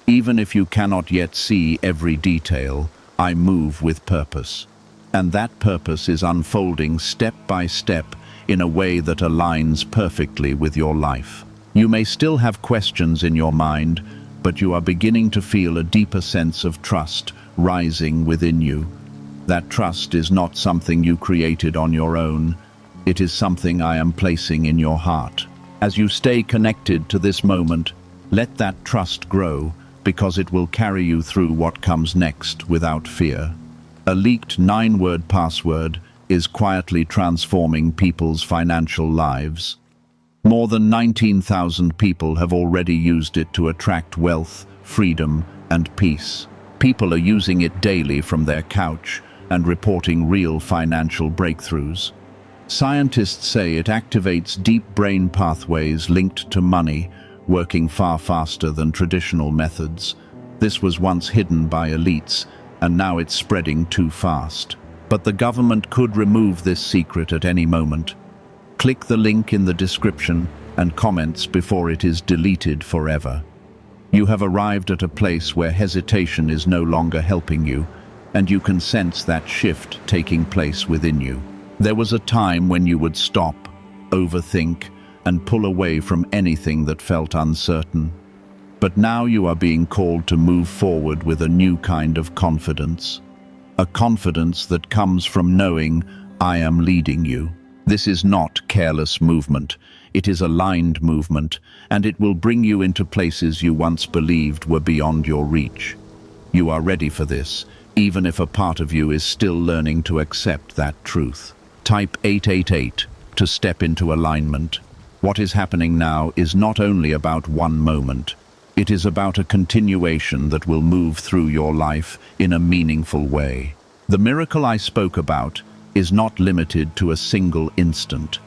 [SPEAKER 1] Even if you cannot yet see every detail, I move with purpose. And that purpose is unfolding step by step in a way that aligns perfectly with your life. You may still have questions in your mind, but you are beginning to feel a deeper sense of trust rising within you. That trust is not something you created on your own. It is something I am placing in your heart. As you stay connected to this moment, let that trust grow, because it will carry you through what comes next without fear. A leaked 9-word password is quietly transforming people's financial lives. More than 19,000 people have already used it to attract wealth, freedom, and peace. People are using it daily from their couch and reporting real financial breakthroughs. Scientists say it activates deep brain pathways linked to money, working far faster than traditional methods. This was once hidden by elites, and now it's spreading too fast. But the government could remove this secret at any moment. Click the link in the description and comments before it is deleted forever. You have arrived at a place where hesitation is no longer helping you, and you can sense that shift taking place within you. There was a time when you would stop, overthink, and pull away from anything that felt uncertain. But now you are being called to move forward with a new kind of confidence. A confidence that comes from knowing I am leading you. This is not careless movement. It is aligned movement, and it will bring you into places you once believed were beyond your reach. You are ready for this, even if a part of you is still learning to accept that truth. Type 888 to step into alignment. What is happening now is not only about one moment. It is about a continuation that will move through your life in a meaningful way. The miracle I spoke about is not limited to a single instant.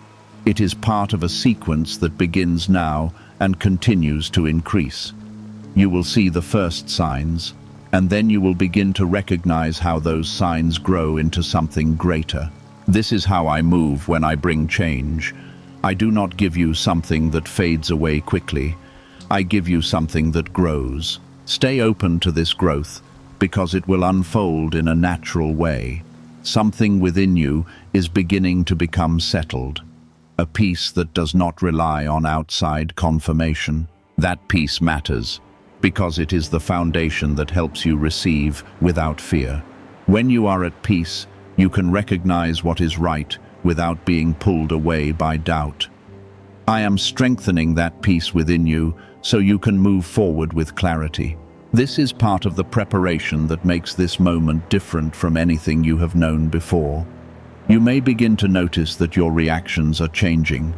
[SPEAKER 1] It is part of a sequence that begins now and continues to increase. You will see the first signs, and then you will begin to recognize how those signs grow into something greater. This is how I move when I bring change. I do not give you something that fades away quickly. I give you something that grows. Stay open to this growth, because it will unfold in a natural way. Something within you is beginning to become settled. A peace that does not rely on outside confirmation. That peace matters, because it is the foundation that helps you receive without fear. When you are at peace, you can recognize what is right without being pulled away by doubt. I am strengthening that peace within you so you can move forward with clarity. This is part of the preparation that makes this moment different from anything you have known before. You may begin to notice that your reactions are changing.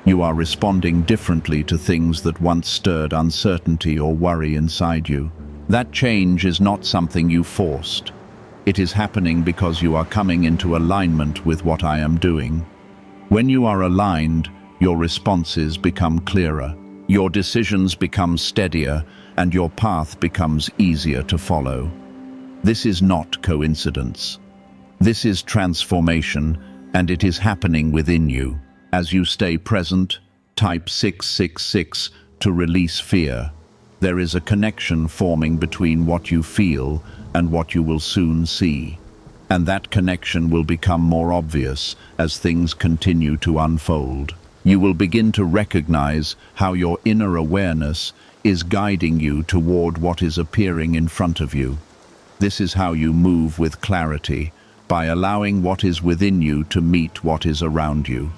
[SPEAKER 1] You are responding differently to things that once stirred uncertainty or worry inside you. That change is not something you forced. It is happening because you are coming into alignment with what I am doing. When you are aligned, your responses become clearer, your decisions become steadier, and your path becomes easier to follow. This is not coincidence. This is transformation, and it is happening within you. As you stay present, type 666 to release fear. There is a connection forming between what you feel and what you will soon see. And that connection will become more obvious as things continue to unfold. You will begin to recognize how your inner awareness is guiding you toward what is appearing in front of you. This is how you move with clarity, by allowing what is within you to meet what is around you.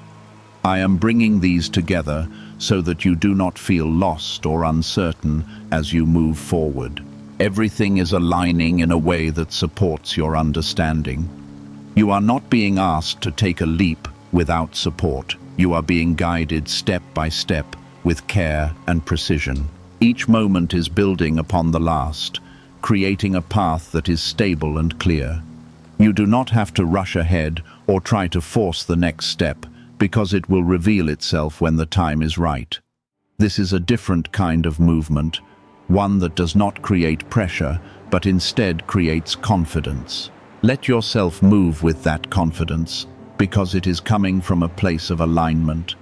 [SPEAKER 1] I am bringing these together so that you do not feel lost or uncertain as you move forward. Everything is aligning in a way that supports your understanding. You are not being asked to take a leap without support. You are being guided step by step with care and precision. Each moment is building upon the last, creating a path that is stable and clear. You do not have to rush ahead or try to force the next step, because it will reveal itself when the time is right. This is a different kind of movement, one that does not create pressure, but instead creates confidence. Let yourself move with that confidence, because it is coming from a place of alignment.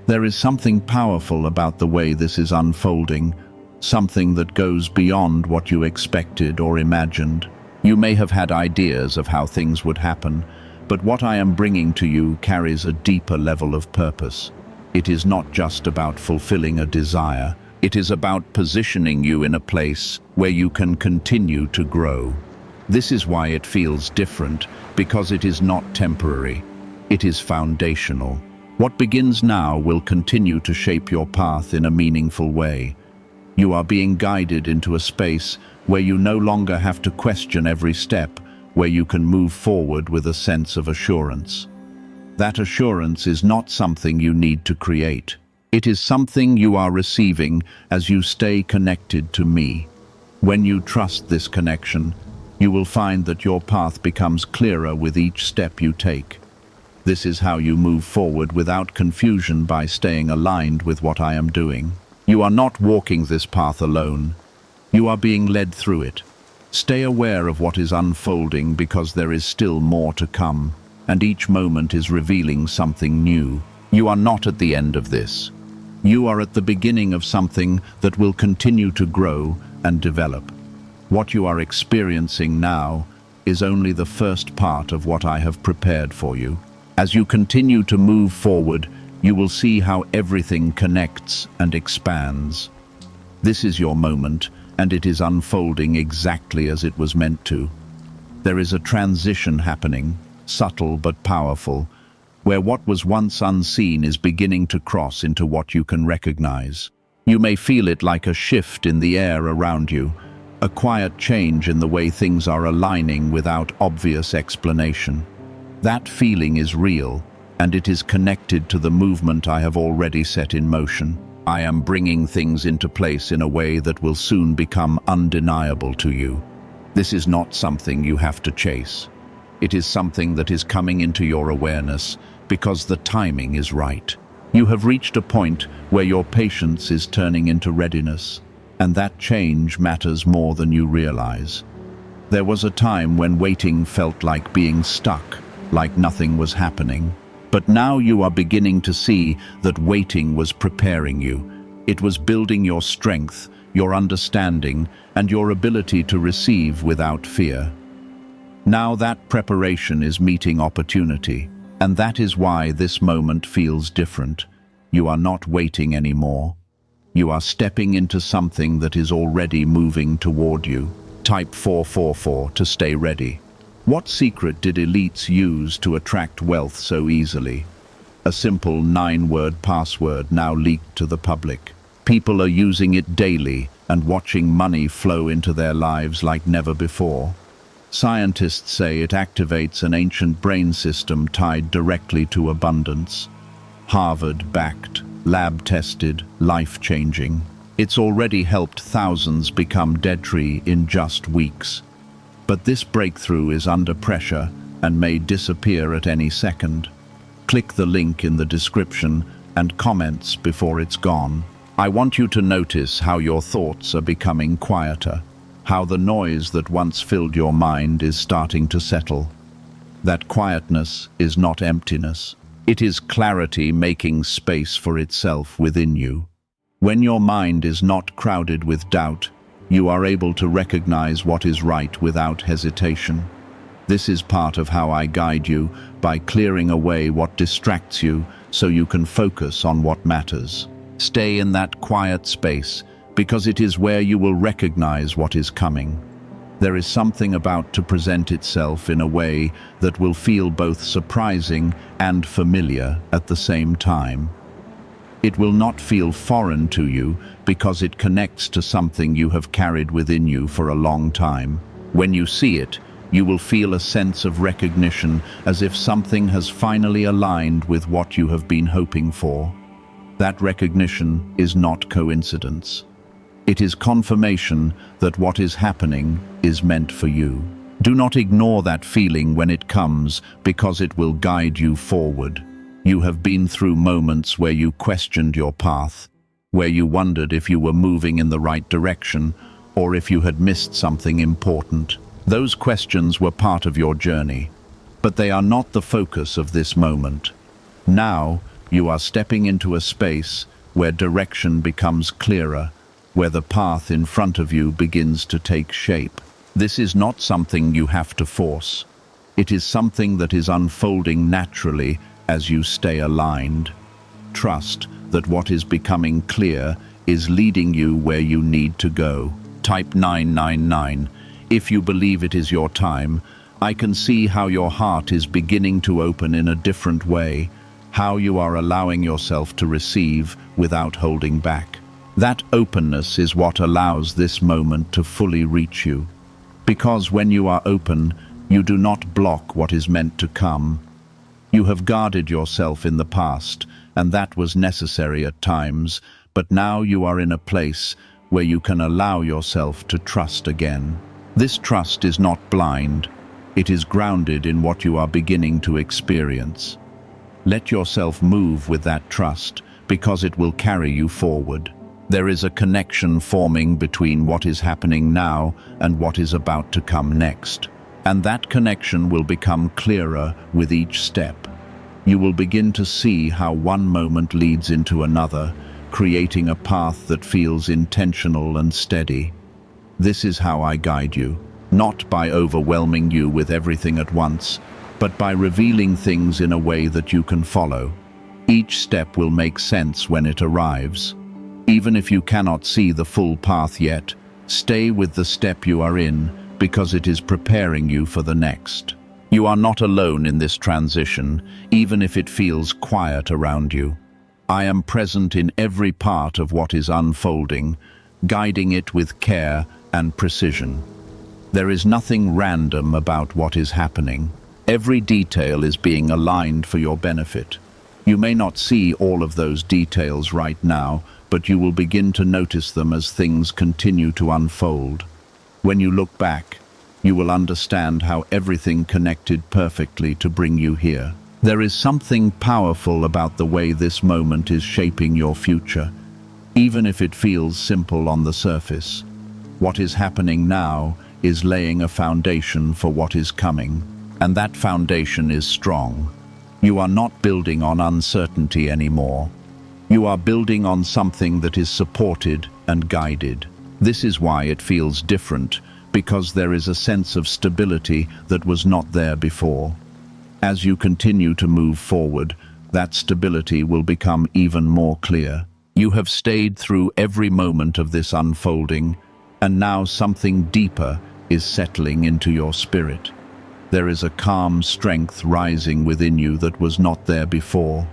[SPEAKER 1] There is something powerful about the way this is unfolding. something that goes beyond what you expected or imagined. You may have had ideas of how things would happen, but what I am bringing to you carries a deeper level of purpose. It is not just about fulfilling a desire, it is about positioning you in a place where you can continue to grow. This is why it feels different, because it is not temporary. It is foundational. What begins now will continue to shape your path in a meaningful way. You are being guided into a space where you no longer have to question every step, where you can move forward with a sense of assurance. That assurance is not something you need to create. It is something you are receiving as you stay connected to me. When you trust this connection, you will find that your path becomes clearer with each step you take. This is how you move forward without confusion, by staying aligned with what I am doing. You are not walking this path alone. You are being led through it. Stay aware of what is unfolding, because there is still more to come, and each moment is revealing something new. You are not at the end of this. You are at the beginning of something that will continue to grow and develop. What you are experiencing now is only the first part of what I have prepared for you. As you continue to move forward, you will see how everything connects and expands. This is your moment, and it is unfolding exactly as it was meant to. There is a transition happening, subtle but powerful, where what was once unseen is beginning to cross into what you can recognize. You may feel it like a shift in the air around you, a quiet change in the way things are aligning without obvious explanation. That feeling is real, and it is connected to the movement I have already set in motion. I am bringing things into place in a way that will soon become undeniable to you. This is not something you have to chase. It is something that is coming into your awareness because the timing is right. You have reached a point where your patience is turning into readiness, and that change matters more than you realize. There was a time when waiting felt like being stuck, like nothing was happening. But now you are beginning to see that waiting was preparing you. It was building your strength, your understanding, and your ability to receive without fear. Now that preparation is meeting opportunity, and that is why this moment feels different. You are not waiting anymore. You are stepping into something that is already moving toward you. Type 444 to stay ready. What secret did elites use to attract wealth so easily? A simple 9-word password now leaked to the public. People are using it daily and watching money flow into their lives like never before. Scientists say it activates an ancient brain system tied directly to abundance. Harvard-backed, lab-tested, life-changing. It's already helped thousands become debt-free in just weeks. But this breakthrough is under pressure and may disappear at any second. Click the link in the description and comments before it's gone. I want you to notice how your thoughts are becoming quieter, how the noise that once filled your mind is starting to settle. That quietness is not emptiness. It is clarity making space for itself within you. When your mind is not crowded with doubt, you are able to recognize what is right without hesitation. This is part of how I guide you, by clearing away what distracts you so you can focus on what matters. Stay in that quiet space, because it is where you will recognize what is coming. There is something about to present itself in a way that will feel both surprising and familiar at the same time. It will not feel foreign to you because it connects to something you have carried within you for a long time. When you see it, you will feel a sense of recognition, as if something has finally aligned with what you have been hoping for. That recognition is not coincidence. It is confirmation that what is happening is meant for you. Do not ignore that feeling when it comes, because it will guide you forward. You have been through moments where you questioned your path, where you wondered if you were moving in the right direction, or if you had missed something important. Those questions were part of your journey, but they are not the focus of this moment. Now, you are stepping into a space where direction becomes clearer, where the path in front of you begins to take shape. This is not something you have to force. It is something that is unfolding naturally as you stay aligned. Trust that what is becoming clear is leading you where you need to go. Type 999. If you believe it is your time, I can see how your heart is beginning to open in a different way, how you are allowing yourself to receive without holding back. That openness is what allows this moment to fully reach you. Because when you are open, you do not block what is meant to come. You have guarded yourself in the past, and that was necessary at times, but now you are in a place where you can allow yourself to trust again. This trust is not blind. It is grounded in what you are beginning to experience. Let yourself move with that trust, because it will carry you forward. There is a connection forming between what is happening now and what is about to come next. And that connection will become clearer with each step. You will begin to see how one moment leads into another, creating a path that feels intentional and steady. This is how I guide you, not by overwhelming you with everything at once, but by revealing things in a way that you can follow. Each step will make sense when it arrives. Even if you cannot see the full path yet, stay with the step you are in, because it is preparing you for the next. You are not alone in this transition, even if it feels quiet around you. I am present in every part of what is unfolding, guiding it with care and precision. There is nothing random about what is happening. Every detail is being aligned for your benefit. You may not see all of those details right now, but you will begin to notice them as things continue to unfold. When you look back, you will understand how everything connected perfectly to bring you here. There is something powerful about the way this moment is shaping your future, even if it feels simple on the surface. What is happening now is laying a foundation for what is coming, and that foundation is strong. You are not building on uncertainty anymore. You are building on something that is supported and guided. This is why it feels different, because there is a sense of stability that was not there before. As you continue to move forward, that stability will become even more clear. You have stayed through every moment of this unfolding, and now something deeper is settling into your spirit. There is a calm strength rising within you that was not there before,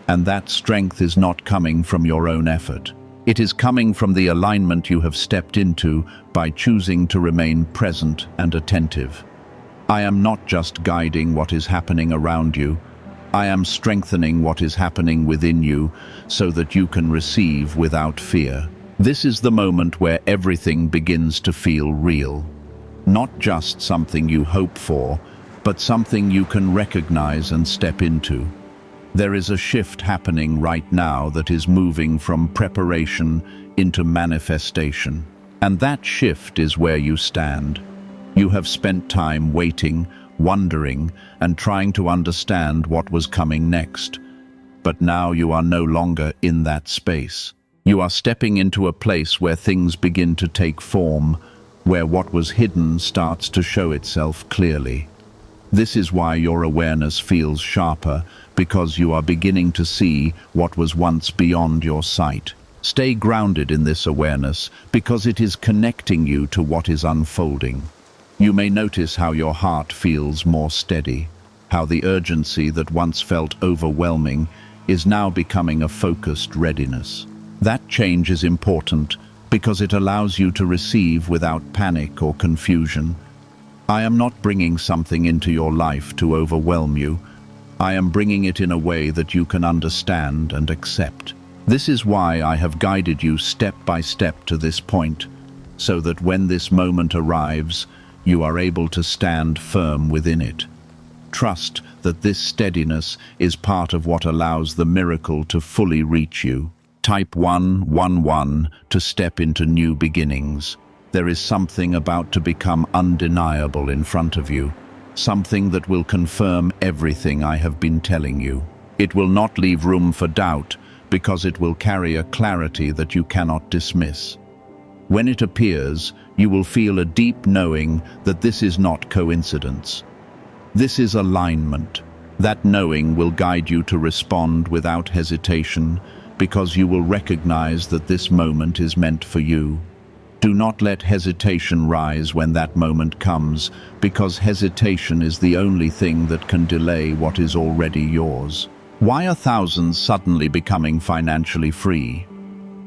[SPEAKER 1] and that strength is not coming from your own effort. It is coming from the alignment you have stepped into by choosing to remain present and attentive. I am not just guiding what is happening around you. I am strengthening what is happening within you so that you can receive without fear. This is the moment where everything begins to feel real. Not just something you hope for, but something you can recognize and step into. There is a shift happening right now that is moving from preparation into manifestation. And that shift is where you stand. You have spent time waiting, wondering, and trying to understand what was coming next. But now you are no longer in that space. You are stepping into a place where things begin to take form, where what was hidden starts to show itself clearly. This is why your awareness feels sharper, because you are beginning to see what was once beyond your sight. Stay grounded in this awareness, because it is connecting you to what is unfolding. You may notice how your heart feels more steady, how the urgency that once felt overwhelming is now becoming a focused readiness. That change is important because it allows you to receive without panic or confusion. I am not bringing something into your life to overwhelm you. I am bringing it in a way that you can understand and accept. This is why I have guided you step by step to this point, so that when this moment arrives, you are able to stand firm within it. Trust that this steadiness is part of what allows the miracle to fully reach you. Type 111 to step into new beginnings. There is something about to become undeniable in front of you, something that will confirm everything I have been telling you. It will not leave room for doubt, because it will carry a clarity that you cannot dismiss. When it appears, you will feel a deep knowing that this is not coincidence. This is alignment. That knowing will guide you to respond without hesitation, because you will recognize that this moment is meant for you. Do not let hesitation rise when that moment comes, because hesitation is the only thing that can delay what is already yours. Why are thousands suddenly becoming financially free?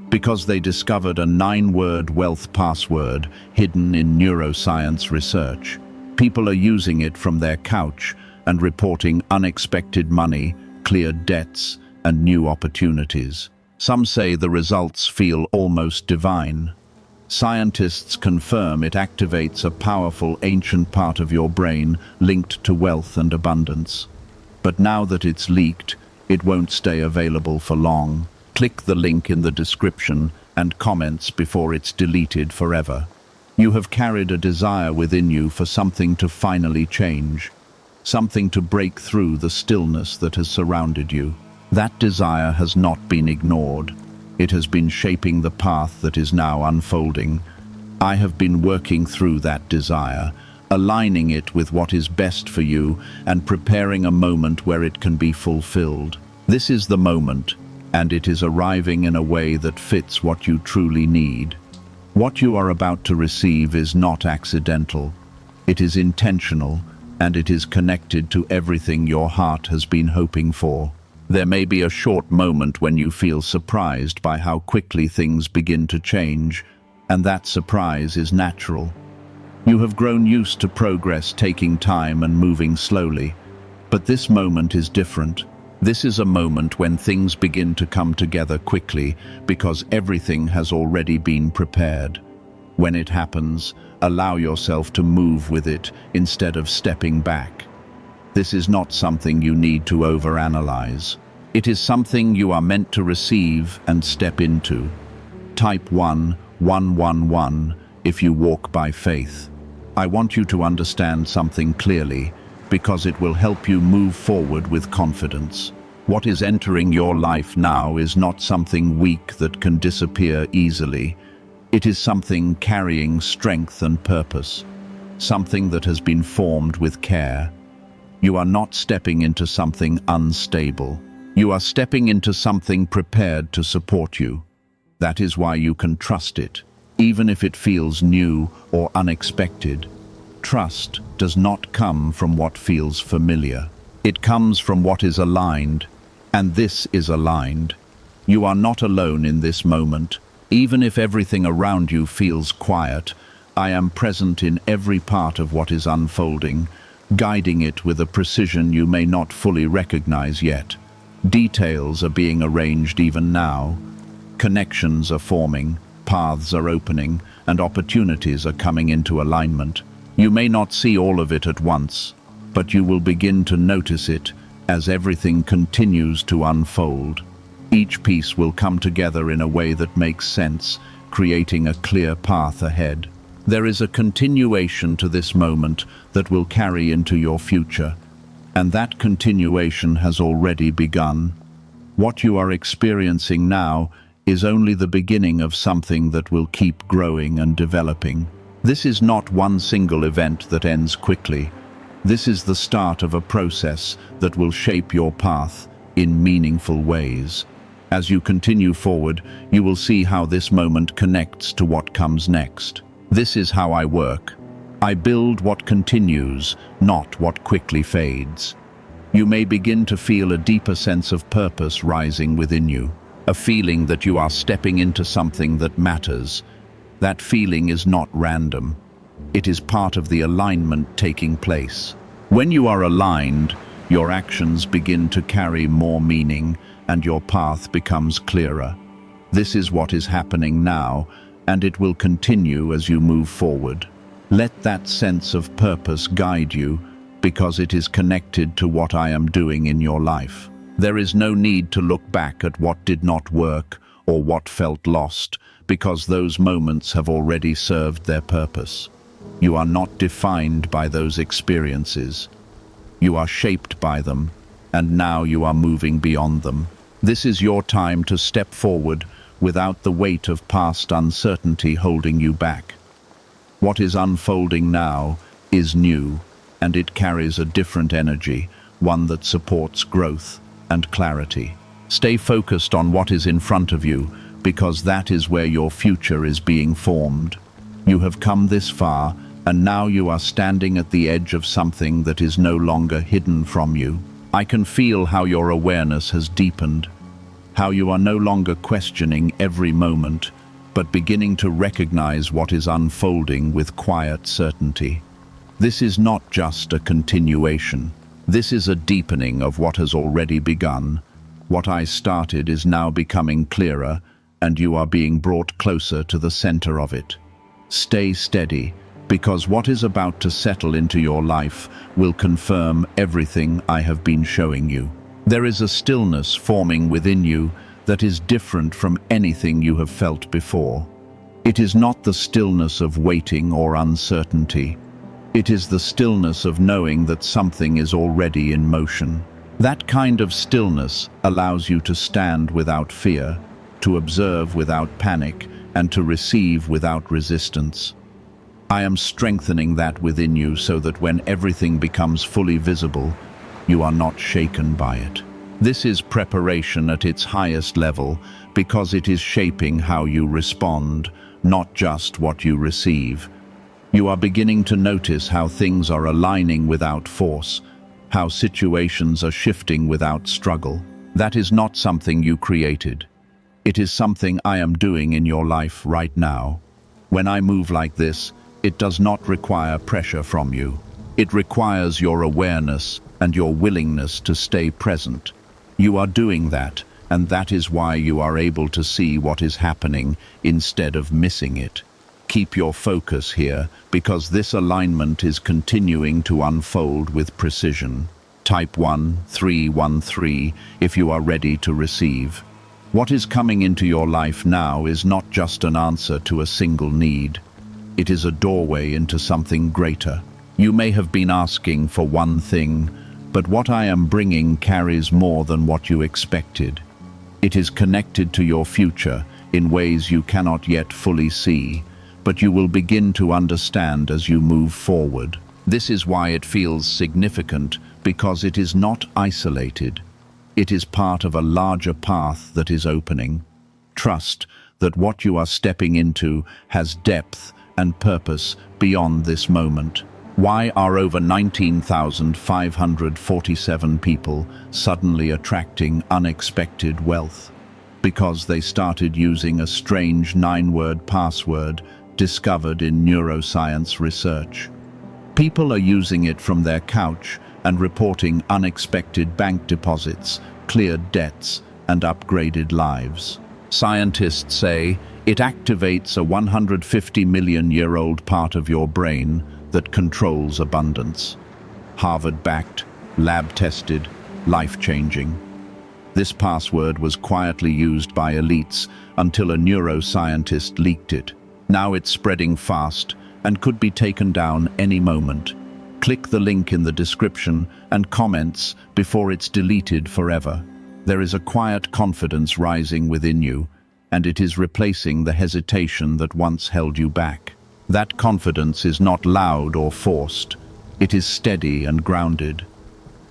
[SPEAKER 1] Because they discovered a 9-word wealth password hidden in neuroscience research. People are using it from their couch and reporting unexpected money, cleared debts, and new opportunities. Some say the results feel almost divine. Scientists confirm it activates a powerful ancient part of your brain linked to wealth and abundance. But now that it's leaked, it won't stay available for long. Click the link in the description and comments before it's deleted forever. You have carried a desire within you for something to finally change, something to break through the stillness that has surrounded you. That desire has not been ignored. It has been shaping the path that is now unfolding. I have been working through that desire, aligning it with what is best for you and preparing a moment where it can be fulfilled. This is the moment, and it is arriving in a way that fits what you truly need. What you are about to receive is not accidental. It is intentional, and it is connected to everything your heart has been hoping for. There may be a short moment when you feel surprised by how quickly things begin to change, and that surprise is natural. You have grown used to progress taking time and moving slowly, but this moment is different. This is a moment when things begin to come together quickly because everything has already been prepared. When it happens, allow yourself to move with it instead of stepping back. This is not something you need to overanalyze. It is something you are meant to receive and step into. Type 111 if you walk by faith. I want you to understand something clearly, because it will help you move forward with confidence. What is entering your life now is not something weak that can disappear easily. It is something carrying strength and purpose, something that has been formed with care. You are not stepping into something unstable. You are stepping into something prepared to support you. That is why you can trust it, even if it feels new or unexpected. Trust does not come from what feels familiar. It comes from what is aligned, and this is aligned. You are not alone in this moment. Even if everything around you feels quiet, I am present in every part of what is unfolding, guiding it with a precision you may not fully recognize yet. Details are being arranged even now. Connections are forming, paths are opening, and opportunities are coming into alignment. You may not see all of it at once, but you will begin to notice it as everything continues to unfold. Each piece will come together in a way that makes sense, creating a clear path ahead. There is a continuation to this moment that will carry into your future, and that continuation has already begun. What you are experiencing now is only the beginning of something that will keep growing and developing. This is not one single event that ends quickly. This is the start of a process that will shape your path in meaningful ways. As you continue forward, you will see how this moment connects to what comes next. This is how I work. I build what continues, not what quickly fades. You may begin to feel a deeper sense of purpose rising within you, a feeling that you are stepping into something that matters. That feeling is not random. It is part of the alignment taking place. When you are aligned, your actions begin to carry more meaning and your path becomes clearer. This is what is happening now, and it will continue as you move forward. Let that sense of purpose guide you, because it is connected to what I am doing in your life. There is no need to look back at what did not work or what felt lost, because those moments have already served their purpose. You are not defined by those experiences. You are shaped by them, and now you are moving beyond them. This is your time to step forward, without the weight of past uncertainty holding you back. What is unfolding now is new, and it carries a different energy, one that supports growth and clarity. Stay focused on what is in front of you, because that is where your future is being formed. You have come this far, and now you are standing at the edge of something that is no longer hidden from you. I can feel how your awareness has deepened, how you are no longer questioning every moment, but beginning to recognize what is unfolding with quiet certainty. This is not just a continuation. This is a deepening of what has already begun. What I started is now becoming clearer, and you are being brought closer to the center of it. Stay steady, because what is about to settle into your life will confirm everything I have been showing you. There is a stillness forming within you that is different from anything you have felt before. It is not the stillness of waiting or uncertainty. It is the stillness of knowing that something is already in motion. That kind of stillness allows you to stand without fear, to observe without panic, and to receive without resistance. I am strengthening that within you so that when everything becomes fully visible, you are not shaken by it. This is preparation at its highest level because it is shaping how you respond, not just what you receive. You are beginning to notice how things are aligning without force, how situations are shifting without struggle. That is not something you created. It is something I am doing in your life right now. When I move like this, it does not require pressure from you. It requires your awareness and your willingness to stay present. You are doing that, and that is why you are able to see what is happening instead of missing it. Keep your focus here, because this alignment is continuing to unfold with precision. Type 1313 if you are ready to receive. What is coming into your life now is not just an answer to a single need. It is a doorway into something greater. You may have been asking for one thing, but what I am bringing carries more than what you expected. It is connected to your future in ways you cannot yet fully see, but you will begin to understand as you move forward. This is why it feels significant, because it is not isolated. It is part of a larger path that is opening. Trust that what you are stepping into has depth and purpose beyond this moment. Why are over 19,547 people suddenly attracting unexpected wealth? Because they started using a strange 9-word password discovered in neuroscience research. People are using it from their couch and reporting unexpected bank deposits, cleared debts, and upgraded lives. Scientists say it activates a 150-million-year-old part of your brain that controls abundance. Harvard-backed, lab-tested, life-changing. This password was quietly used by elites until a neuroscientist leaked it. Now it's spreading fast and could be taken down any moment. Click the link in the description and comments before it's deleted forever. There is a quiet confidence rising within you, and it is replacing the hesitation that once held you back. That confidence is not loud or forced. It is steady and grounded.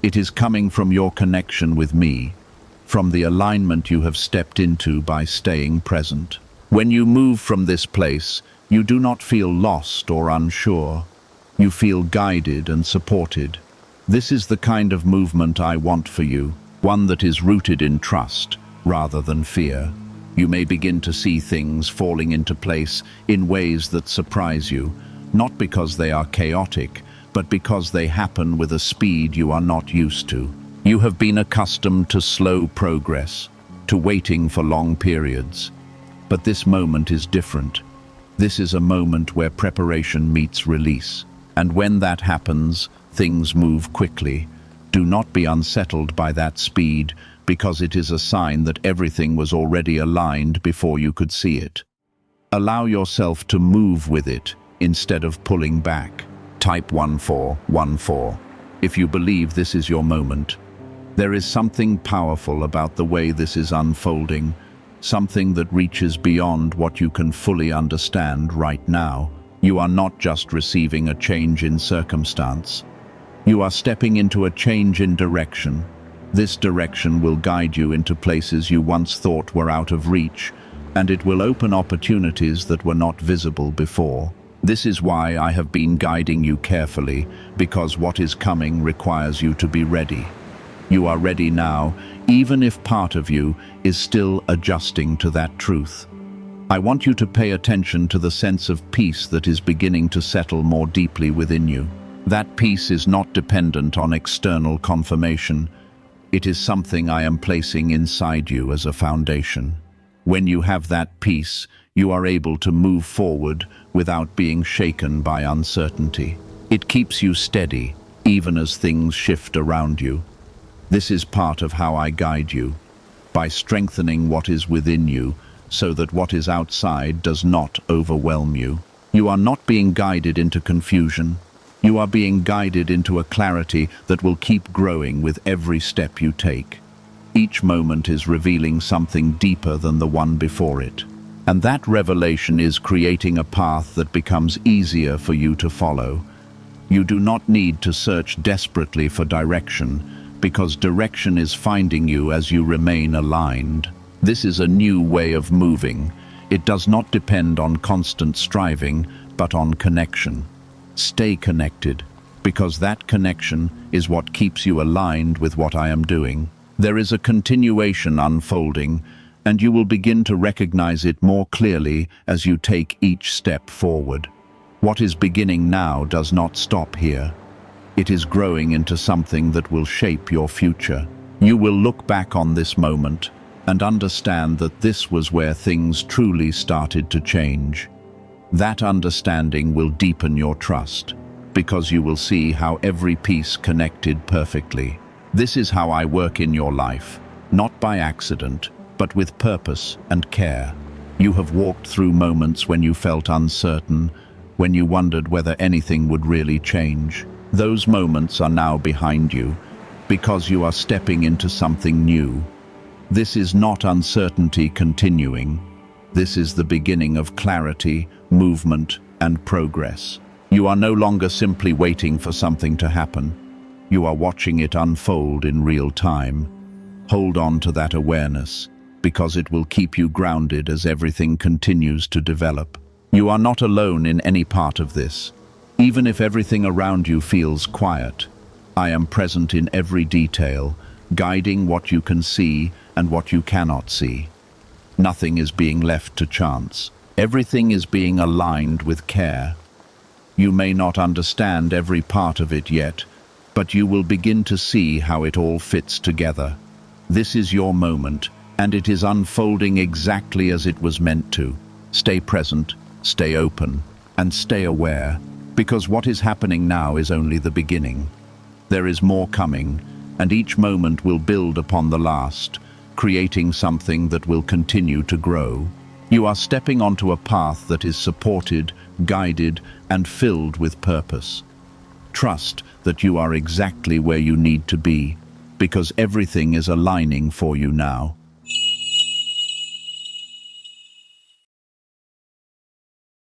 [SPEAKER 1] It is coming from your connection with me, from the alignment you have stepped into by staying present. When you move from this place, you do not feel lost or unsure. You feel guided and supported. This is the kind of movement I want for you, one that is rooted in trust rather than fear. You may begin to see things falling into place in ways that surprise you, not because they are chaotic, but because they happen with a speed you are not used to. You have been accustomed to slow progress, to waiting for long periods. But this moment is different. This is a moment where preparation meets release. And when that happens, things move quickly. Do not be unsettled by that speed, because it is a sign that everything was already aligned before you could see it. Allow yourself to move with it instead of pulling back. Type 1414 if you believe this is your moment. There is something powerful about the way this is unfolding. something that reaches beyond what you can fully understand right now. You are not just receiving a change in circumstance. You are stepping into a change in direction. This direction will guide you into places you once thought were out of reach, and it will open opportunities that were not visible before. This is why I have been guiding you carefully, because what is coming requires you to be ready. You are ready now, even if part of you is still adjusting to that truth. I want you to pay attention to the sense of peace that is beginning to settle more deeply within you. That peace is not dependent on external confirmation. It is something I am placing inside you as a foundation. When you have that peace, you are able to move forward without being shaken by uncertainty. It keeps you steady, even as things shift around you. This is part of how I guide you, by strengthening what is within you, so that what is outside does not overwhelm you. You are not being guided into confusion. You are being guided into a clarity that will keep growing with every step you take. Each moment is revealing something deeper than the one before it. And that revelation is creating a path that becomes easier for you to follow. You do not need to search desperately for direction, because direction is finding you as you remain aligned. This is a new way of moving. It does not depend on constant striving, but on connection. Stay connected, because that connection is what keeps you aligned with what I am doing. There is a continuation unfolding, and you will begin to recognize it more clearly as you take each step forward. What is beginning now does not stop here. It is growing into something that will shape your future. You will look back on this moment and understand that this was where things truly started to change. That understanding will deepen your trust, because you will see how every piece connected perfectly. This is how I work in your life, not by accident, but with purpose and care. You have walked through moments when you felt uncertain, when you wondered whether anything would really change. Those moments are now behind you, because you are stepping into something new. This is not uncertainty continuing. This is the beginning of clarity, movement, and progress. You are no longer simply waiting for something to happen. You are watching it unfold in real time. Hold on to that awareness, because it will keep you grounded as everything continues to develop. You are not alone in any part of this. Even if everything around you feels quiet, I am present in every detail, guiding what you can see and what you cannot see. Nothing is being left to chance. Everything is being aligned with care. You may not understand every part of it yet, but you will begin to see how it all fits together. This is your moment, and it is unfolding exactly as it was meant to. Stay present, stay open, and stay aware, because what is happening now is only the beginning. There is more coming, and each moment will build upon the last, creating something that will continue to grow. You are stepping onto a path that is supported, guided, and filled with purpose. Trust that you are exactly where you need to be, because everything is aligning for you now.